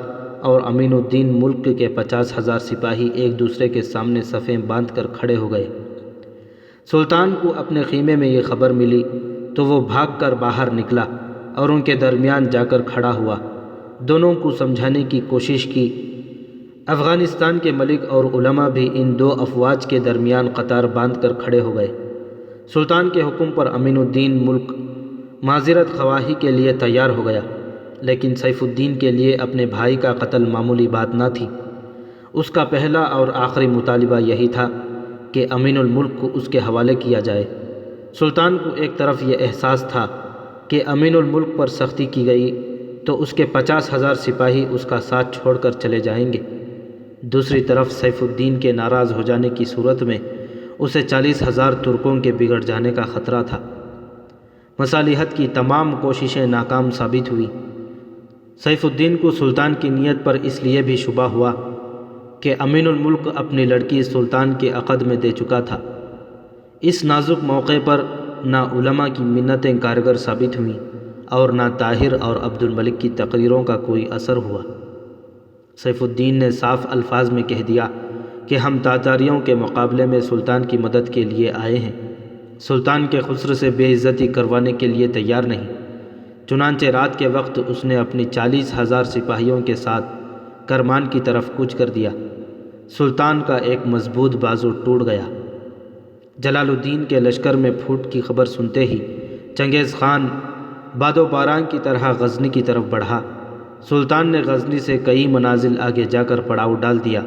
[SPEAKER 1] اور امین الدین ملک کے 50,000 سپاہی ایک دوسرے کے سامنے صفیں باندھ کر کھڑے ہو گئے۔ سلطان کو اپنے خیمے میں یہ خبر ملی تو وہ بھاگ کر باہر نکلا اور ان کے درمیان جا کر کھڑا ہوا۔ دونوں کو سمجھانے کی کوشش کی۔ افغانستان کے ملک اور علماء بھی ان 2 افواج کے درمیان قطار باندھ کر کھڑے ہو گئے۔ سلطان کے حکم پر امین الدین ملک معذرت خواہی کے لیے تیار ہو گیا، لیکن سیف الدین کے لیے اپنے بھائی کا قتل معمولی بات نہ تھی۔ اس کا پہلا اور آخری مطالبہ یہی تھا کہ امین الملک کو اس کے حوالے کیا جائے۔ سلطان کو ایک طرف یہ احساس تھا کہ امین الملک پر سختی کی گئی تو اس کے 50,000 سپاہی اس کا ساتھ چھوڑ کر چلے جائیں گے، دوسری طرف سیف الدین کے ناراض ہو جانے کی صورت میں اسے 40,000 ترکوں کے بگڑ جانے کا خطرہ تھا۔ مصالحت کی تمام کوششیں ناکام ثابت ہوئی۔ سیف الدین کو سلطان کی نیت پر اس لیے بھی شبہ ہوا کہ امین الملک اپنی لڑکی سلطان کے عقد میں دے چکا تھا۔ اس نازک موقع پر نہ علماء کی منتیں کارگر ثابت ہوئیں اور نہ طاہر اور عبد الملک کی تقریروں کا کوئی اثر ہوا۔ سیف الدین نے صاف الفاظ میں کہہ دیا کہ ہم تاتاریوں کے مقابلے میں سلطان کی مدد کے لیے آئے ہیں۔ سلطان کے خسر سے بے عزتی کروانے کے لیے تیار نہیں۔ چنانچہ رات کے وقت اس نے اپنی 40,000 سپاہیوں کے ساتھ کرمان کی طرف کوچ کر دیا۔ سلطان کا ایک مضبوط بازو ٹوٹ گیا۔ جلال الدین کے لشکر میں پھوٹ کی خبر سنتے ہی چنگیز خان باد و باران کی طرح غزنی کی طرف بڑھا۔ سلطان نے غزنی سے کئی منازل آگے جا کر پڑاؤ ڈال دیا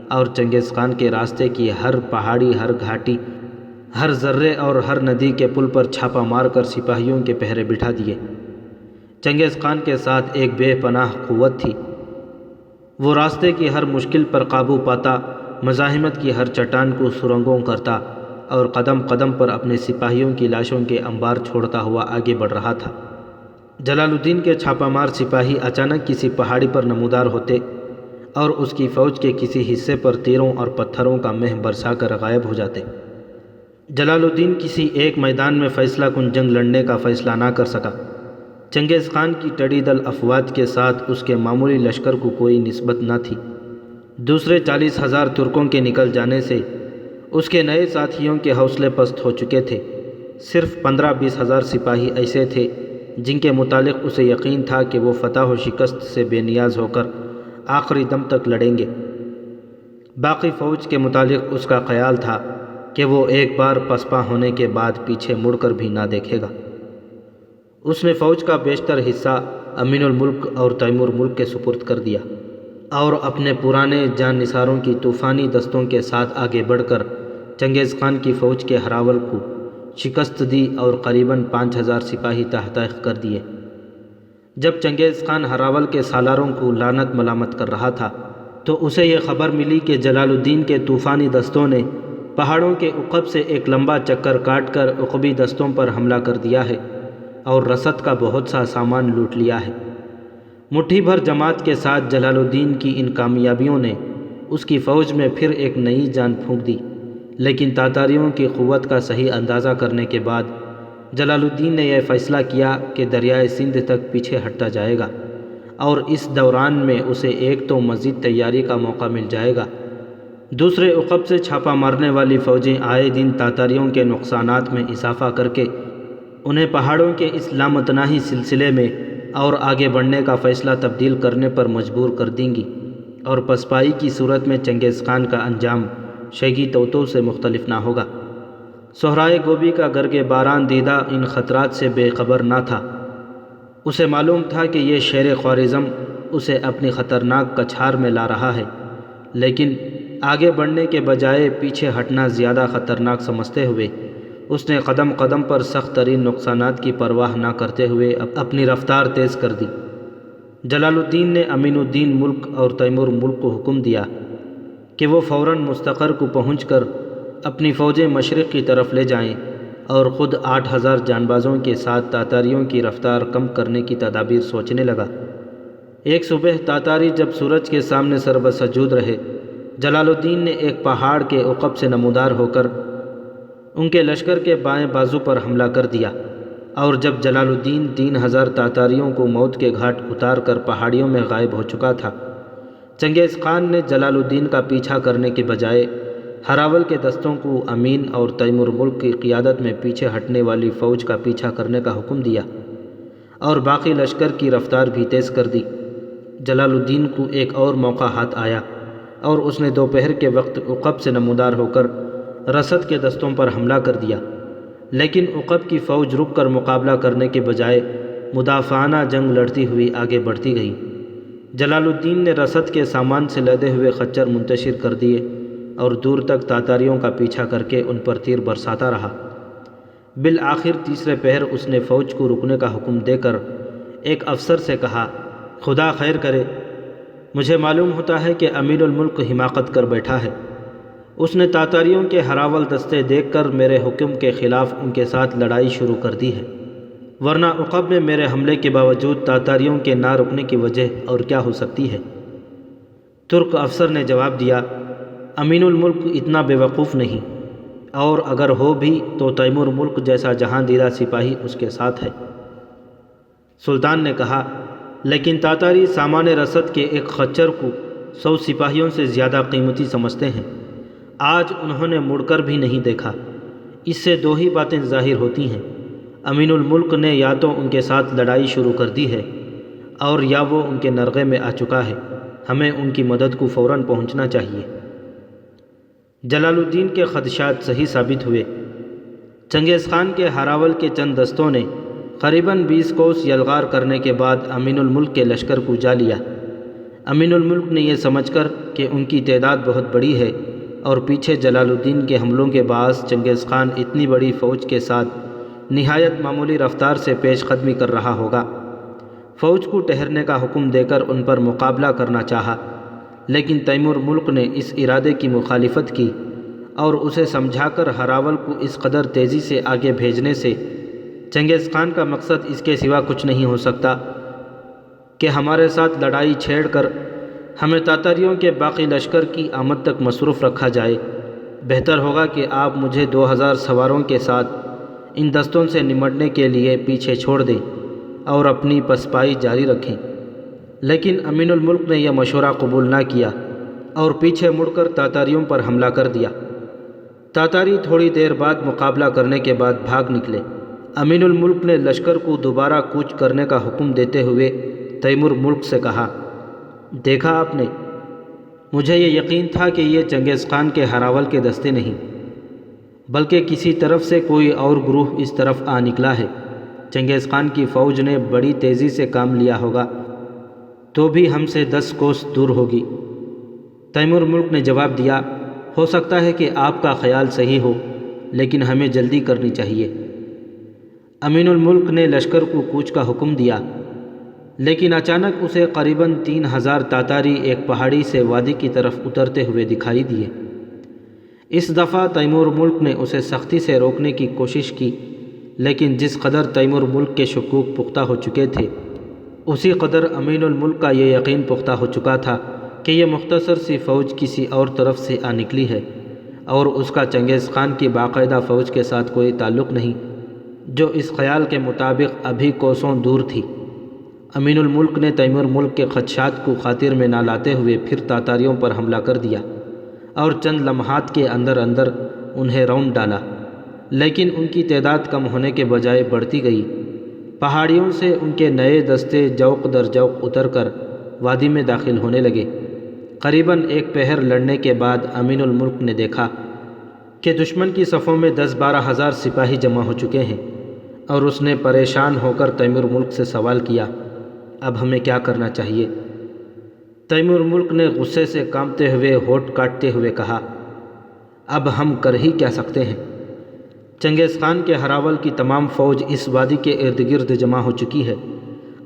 [SPEAKER 1] اور چنگیز خان کے راستے کی ہر پہاڑی، ہر گھاٹی، ہر ذرے اور ہر ندی کے پل پر چھاپہ مار کر سپاہیوں کے پہرے بٹھا دیے۔ چنگیز خان کے ساتھ ایک بے پناہ قوت تھی۔ وہ راستے کی ہر مشکل پر قابو پاتا، مزاحمت کی ہر چٹان کو سرنگوں کرتا اور قدم قدم پر اپنے سپاہیوں کی لاشوں کے انبار چھوڑتا ہوا آگے بڑھ رہا تھا۔ جلال الدین کے چھاپہ مار سپاہی اچانک کسی پہاڑی پر نمودار ہوتے اور اس کی فوج کے کسی حصے پر تیروں اور پتھروں کا مہ برسا کر غائب ہو جاتے۔ جلال الدین کسی ایک میدان میں فیصلہ کن جنگ لڑنے کا فیصلہ نہ کر سکا۔ چنگیز خان کی ٹڑی دل افواج کے ساتھ اس کے معمولی لشکر کو کوئی نسبت نہ تھی۔ دوسرے 40,000 ترکوں کے نکل جانے سے اس کے نئے ساتھیوں کے حوصلے پست ہو چکے تھے۔ صرف 15-20 ہزار سپاہی ایسے تھے جن کے متعلق اسے یقین تھا کہ وہ فتح و شکست سے بے نیاز ہو کر آخری دم تک لڑیں گے۔ باقی فوج کے متعلق اس کا خیال تھا کہ وہ ایک بار پسپا ہونے کے بعد پیچھے مڑ کر بھی نہ دیکھے گا۔ اس نے فوج کا بیشتر حصہ امین الملک اور تیمور ملک کے سپرد کر دیا اور اپنے پرانے جان نثاروں کی طوفانی دستوں کے ساتھ آگے بڑھ کر چنگیز خان کی فوج کے ہراول کو شکست دی اور قریباً 5,000 سپاہی تحت کر دیے۔ جب چنگیز خان ہراول کے سالاروں کو لعنت ملامت کر رہا تھا تو اسے یہ خبر ملی کہ جلال الدین کے طوفانی دستوں نے پہاڑوں کے عقب سے ایک لمبا چکر کاٹ کر عقبی دستوں پر حملہ کر دیا ہے اور رسد کا بہت سا سامان لوٹ لیا ہے۔ مٹھی بھر جماعت کے ساتھ جلال الدین کی ان کامیابیوں نے اس کی فوج میں پھر ایک نئی جان پھونک دی، لیکن تاتاریوں کی قوت کا صحیح اندازہ کرنے کے بعد جلال الدین نے یہ فیصلہ کیا کہ دریائے سندھ تک پیچھے ہٹتا جائے گا اور اس دوران میں اسے ایک تو مزید تیاری کا موقع مل جائے گا، دوسرے عقب سے چھاپہ مارنے والی فوجیں آئے دن تاتاریوں کے نقصانات میں اضافہ کر کے انہیں پہاڑوں کے اس لامتناہی سلسلے میں اور آگے بڑھنے کا فیصلہ تبدیل کرنے پر مجبور کر دیں گی، اور پسپائی کی صورت میں چنگیز خان کا انجام شیگی توتو سے مختلف نہ ہوگا۔ سہرائے گوبی کا گرگ باران دیدہ ان خطرات سے بے خبر نہ تھا۔ اسے معلوم تھا کہ یہ شیر خوارزم اسے اپنی خطرناک کچھار میں لا رہا ہے، لیکن آگے بڑھنے کے بجائے پیچھے ہٹنا زیادہ خطرناک سمجھتے ہوئے اس نے قدم قدم پر سخت ترین نقصانات کی پرواہ نہ کرتے ہوئے اپنی رفتار تیز کر دی۔ جلال الدین نے امین الدین ملک اور تیمور ملک کو حکم دیا کہ وہ فوراً مستقر کو پہنچ کر اپنی فوجیں مشرق کی طرف لے جائیں اور خود 8,000 جانبازوں کے ساتھ تاتاریوں کی رفتار کم کرنے کی تدابیر سوچنے لگا۔ ایک صبح تاتاری جب سورج کے سامنے سر بسجود رہے، جلال الدین نے ایک پہاڑ کے عقب سے نمودار ہو کر ان کے لشکر کے بائیں بازو پر حملہ کر دیا، اور جب جلال الدین 3,000 تاتاریوں کو موت کے گھاٹ اتار کر پہاڑیوں میں غائب ہو چکا تھا، چنگیز خان نے جلال الدین کا پیچھا کرنے کے بجائے ہراول کے دستوں کو امین اور تیمور ملک کی قیادت میں پیچھے ہٹنے والی فوج کا پیچھا کرنے کا حکم دیا اور باقی لشکر کی رفتار بھی تیز کر دی۔ جلال الدین کو ایک اور موقع ہاتھ آیا اور اس نے دوپہر کے وقت عقب سے نمودار ہو کر رسد کے دستوں پر حملہ کر دیا، لیکن عقب کی فوج رک کر مقابلہ کرنے کے بجائے مدافعانہ جنگ لڑتی ہوئی آگے بڑھتی گئی۔ جلال الدین نے رسد کے سامان سے لدے ہوئے خچر منتشر کر دیے اور دور تک تاتاریوں کا پیچھا کر کے ان پر تیر برساتا رہا۔ بالآخر تیسرے پہر اس نے فوج کو رکنے کا حکم دے کر ایک افسر سے کہا، خدا خیر کرے، مجھے معلوم ہوتا ہے کہ امین الملک حماقت کر بیٹھا ہے۔ اس نے تاتاریوں کے ہراول دستے دیکھ کر میرے حکم کے خلاف ان کے ساتھ لڑائی شروع کر دی ہے، ورنہ عقب میں میرے حملے کے باوجود تاتاریوں کے نہ رکنے کی وجہ اور کیا ہو سکتی ہے؟ ترک افسر نے جواب دیا، امین الملک اتنا بے وقوف نہیں، اور اگر ہو بھی تو تیمور ملک جیسا جہاں دیدہ سپاہی اس کے ساتھ ہے۔ سلطان نے کہا، لیکن تاتاری سامان رسد کے ایک خچر کو 100 سپاہیوں سے زیادہ قیمتی سمجھتے ہیں۔ آج انہوں نے مڑ کر بھی نہیں دیکھا۔ اس سے دو ہی باتیں ظاہر ہوتی ہیں، امین الملک نے یا تو ان کے ساتھ لڑائی شروع کر دی ہے اور یا وہ ان کے نرغے میں آ چکا ہے۔ ہمیں ان کی مدد کو فوراً پہنچنا چاہیے۔ جلال الدین کے خدشات صحیح ثابت ہوئے۔ چنگیز خان کے ہراول کے چند دستوں نے قریباً 20 کوس یلغار کرنے کے بعد امین الملک کے لشکر کو جا لیا۔ امین الملک نے یہ سمجھ کر کہ ان کی تعداد بہت بڑی ہے اور پیچھے جلال الدین کے حملوں کے باعث چنگیز خان اتنی بڑی فوج کے ساتھ نہایت معمولی رفتار سے پیش قدمی کر رہا ہوگا، فوج کو ٹھہرنے کا حکم دے کر ان پر مقابلہ کرنا چاہا، لیکن تیمور ملک نے اس ارادے کی مخالفت کی اور اسے سمجھا کر ہراول کو اس قدر تیزی سے آگے بھیجنے سے چنگیز خان کا مقصد اس کے سوا کچھ نہیں ہو سکتا کہ ہمارے ساتھ لڑائی چھیڑ کر ہمیں تاتاریوں کے باقی لشکر کی آمد تک مصروف رکھا جائے۔ بہتر ہوگا کہ آپ مجھے 2000 سواروں کے ساتھ ان دستوں سے نمٹنے کے لیے پیچھے چھوڑ دیں اور اپنی پسپائی جاری رکھیں۔ لیکن امین الملک نے یہ مشورہ قبول نہ کیا اور پیچھے مڑ کر تاتاریوں پر حملہ کر دیا۔ تاتاری تھوڑی دیر بعد مقابلہ کرنے کے بعد بھاگ نکلے۔ امین الملک نے لشکر کو دوبارہ کوچ کرنے کا حکم دیتے ہوئے تیمور ملک سے کہا، دیکھا آپ نے، مجھے یہ یقین تھا کہ یہ چنگیز خان کے ہراول کے دستے نہیں بلکہ کسی طرف سے کوئی اور گروہ اس طرف آ نکلا ہے۔ چنگیز خان کی فوج نے بڑی تیزی سے کام لیا ہوگا تو بھی ہم سے 10 کوس دور ہوگی۔ تیمور ملک نے جواب دیا، ہو سکتا ہے کہ آپ کا خیال صحیح ہو لیکن ہمیں جلدی کرنی چاہیے۔ امین الملک نے لشکر کو کوچ کا حکم دیا، لیکن اچانک اسے قریباً 3000 تاتاری ایک پہاڑی سے وادی کی طرف اترتے ہوئے دکھائی دیے۔ اس دفعہ تیمور ملک نے اسے سختی سے روکنے کی کوشش کی، لیکن جس قدر تیمور ملک کے شکوک پختہ ہو چکے تھے اسی قدر امین الملک کا یہ یقین پختہ ہو چکا تھا کہ یہ مختصر سی فوج کسی اور طرف سے آ نکلی ہے اور اس کا چنگیز خان کی باقاعدہ فوج کے ساتھ کوئی تعلق نہیں، جو اس خیال کے مطابق ابھی کوسوں دور تھی۔ امین الملک نے تیمور ملک کے خدشات کو خاطر میں نہ لاتے ہوئے پھر تاتاریوں پر حملہ کر دیا اور چند لمحات کے اندر اندر انہیں راؤنڈ ڈالا، لیکن ان کی تعداد کم ہونے کے بجائے بڑھتی گئی۔ پہاڑیوں سے ان کے نئے دستے جوق در جوق اتر کر وادی میں داخل ہونے لگے۔ قریباً ایک پہر لڑنے کے بعد امین الملک نے دیکھا کہ دشمن کی صفوں میں 10-12 ہزار سپاہی جمع ہو چکے ہیں اور اس نے پریشان ہو کر تیمور ملک سے سوال کیا، اب ہمیں کیا کرنا چاہیے؟ تیمور ملک نے غصے سے کانپتے ہوئے ہونٹ کاٹتے ہوئے کہا، اب ہم کر ہی کیا سکتے ہیں؟ چنگیز خان کے ہراول کی تمام فوج اس وادی کے ارد گرد جمع ہو چکی ہے۔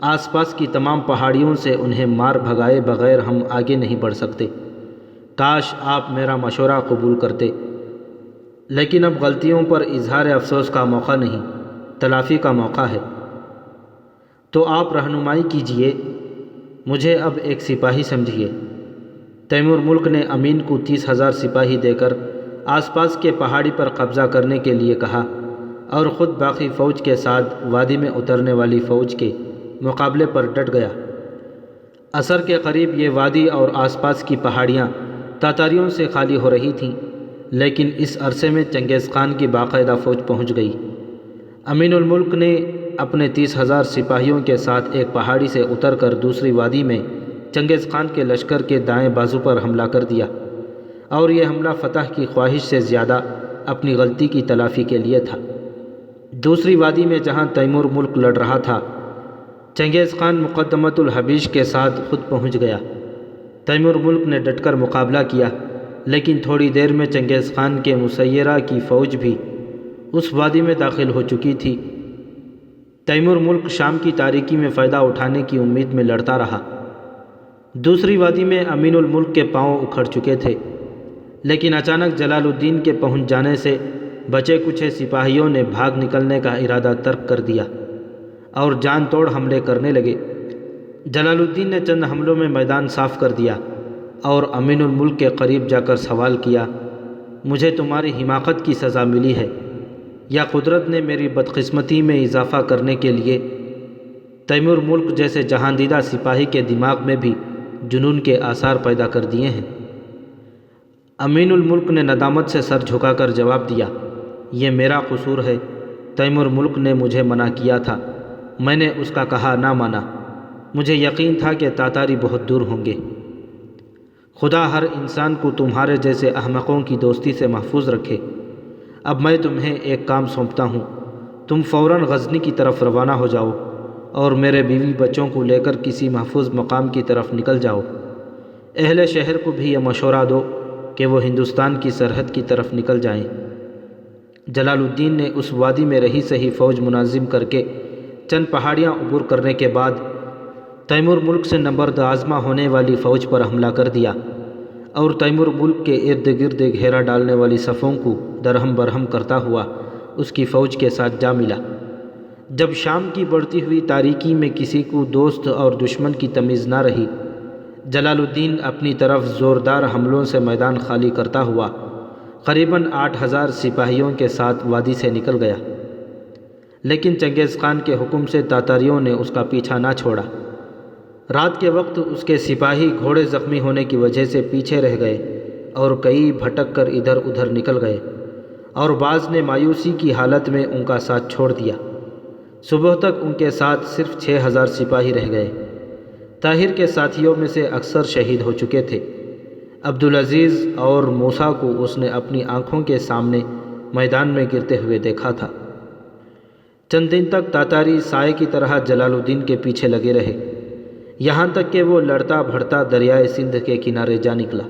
[SPEAKER 1] آس پاس کی تمام پہاڑیوں سے انہیں مار بھگائے بغیر ہم آگے نہیں بڑھ سکتے۔ کاش آپ میرا مشورہ قبول کرتے، لیکن اب غلطیوں پر اظہار افسوس کا موقع نہیں، تلافی کا موقع ہے۔ تو آپ رہنمائی کیجئے، مجھے اب ایک سپاہی سمجھیے۔ تیمور ملک نے امین کو 30,000 سپاہی دے کر آس پاس کے پہاڑی پر قبضہ کرنے کے لیے کہا اور خود باقی فوج کے ساتھ وادی میں اترنے والی فوج کے مقابلے پر ڈٹ گیا۔ عصر کے قریب یہ وادی اور آس پاس کی پہاڑیاں تاتاریوں سے خالی ہو رہی تھیں، لیکن اس عرصے میں چنگیز خان کی باقاعدہ فوج پہنچ گئی۔ امین الملک نے اپنے 30,000 سپاہیوں کے ساتھ ایک پہاڑی سے اتر کر دوسری وادی میں چنگیز خان کے لشکر کے دائیں بازو پر حملہ کر دیا، اور یہ حملہ فتح کی خواہش سے زیادہ اپنی غلطی کی تلافی کے لیے تھا۔ دوسری وادی میں جہاں تیمور ملک لڑ رہا تھا، چنگیز خان مقدمۃ الحبیش کے ساتھ خود پہنچ گیا۔ تیمور ملک نے ڈٹ کر مقابلہ کیا، لیکن تھوڑی دیر میں چنگیز خان کے مسیرہ کی فوج بھی اس وادی میں داخل ہو چکی تھی۔ تیمور ملک شام کی تاریکی میں فائدہ اٹھانے کی امید میں لڑتا رہا۔ دوسری وادی میں امین الملک کے پاؤں اکھڑ چکے تھے، لیکن اچانک جلال الدین کے پہنچ جانے سے بچے کچھ سپاہیوں نے بھاگ نکلنے کا ارادہ ترک کر دیا اور جان توڑ حملے کرنے لگے۔ جلال الدین نے چند حملوں میں میدان صاف کر دیا اور امین الملک کے قریب جا کر سوال کیا، مجھے تمہاری حماقت کی سزا ملی ہے یا قدرت نے میری بدقسمتی میں اضافہ کرنے کے لیے تیمور ملک جیسے جہاندیدہ سپاہی کے دماغ میں بھی جنون کے آثار پیدا کر دیے ہیں؟ امین الملک نے ندامت سے سر جھکا کر جواب دیا، یہ میرا قصور ہے، تیمور ملک نے مجھے منع کیا تھا، میں نے اس کا کہا نہ مانا، مجھے یقین تھا کہ تاتاری بہت دور ہوں گے۔ خدا ہر انسان کو تمہارے جیسے احمقوں کی دوستی سے محفوظ رکھے۔ اب میں تمہیں ایک کام سونپتا ہوں، تم فوراً غزنی کی طرف روانہ ہو جاؤ اور میرے بیوی بچوں کو لے کر کسی محفوظ مقام کی طرف نکل جاؤ۔ اہل شہر کو بھی یہ مشورہ دو کہ وہ ہندوستان کی سرحد کی طرف نکل جائیں۔ جلال الدین نے اس وادی میں رہی سہی فوج منظم کر کے چند پہاڑیاں عبور کرنے کے بعد تیمور ملک سے نبرد آزما ہونے والی فوج پر حملہ کر دیا اور تیمور ملک کے ارد گرد گھیرا ڈالنے والی صفوں کو درہم برہم کرتا ہوا اس کی فوج کے ساتھ جا ملا۔ جب شام کی بڑھتی ہوئی تاریکی میں کسی کو دوست اور دشمن کی تمیز نہ رہی، جلال الدین اپنی طرف زوردار حملوں سے میدان خالی کرتا ہوا قریباً 8000 سپاہیوں کے ساتھ وادی سے نکل گیا، لیکن چنگیز خان کے حکم سے تاتاریوں نے اس کا پیچھا نہ چھوڑا۔ رات کے وقت اس کے سپاہی گھوڑے زخمی ہونے کی وجہ سے پیچھے رہ گئے اور کئی بھٹک کر ادھر ادھر نکل گئے اور بعض نے مایوسی کی حالت میں ان کا ساتھ چھوڑ دیا۔ صبح تک ان کے ساتھ صرف 6000 سپاہی رہ گئے۔ طاہر کے ساتھیوں میں سے اکثر شہید ہو چکے تھے۔ عبدالعزیز اور موسیٰ کو اس نے اپنی آنکھوں کے سامنے میدان میں گرتے ہوئے دیکھا تھا۔ چند دن تک تاتاری سائے کی طرح جلال الدین کے پیچھے لگے رہے، یہاں تک کہ وہ لڑتا بھڑتا دریائے سندھ کے کنارے جا نکلا۔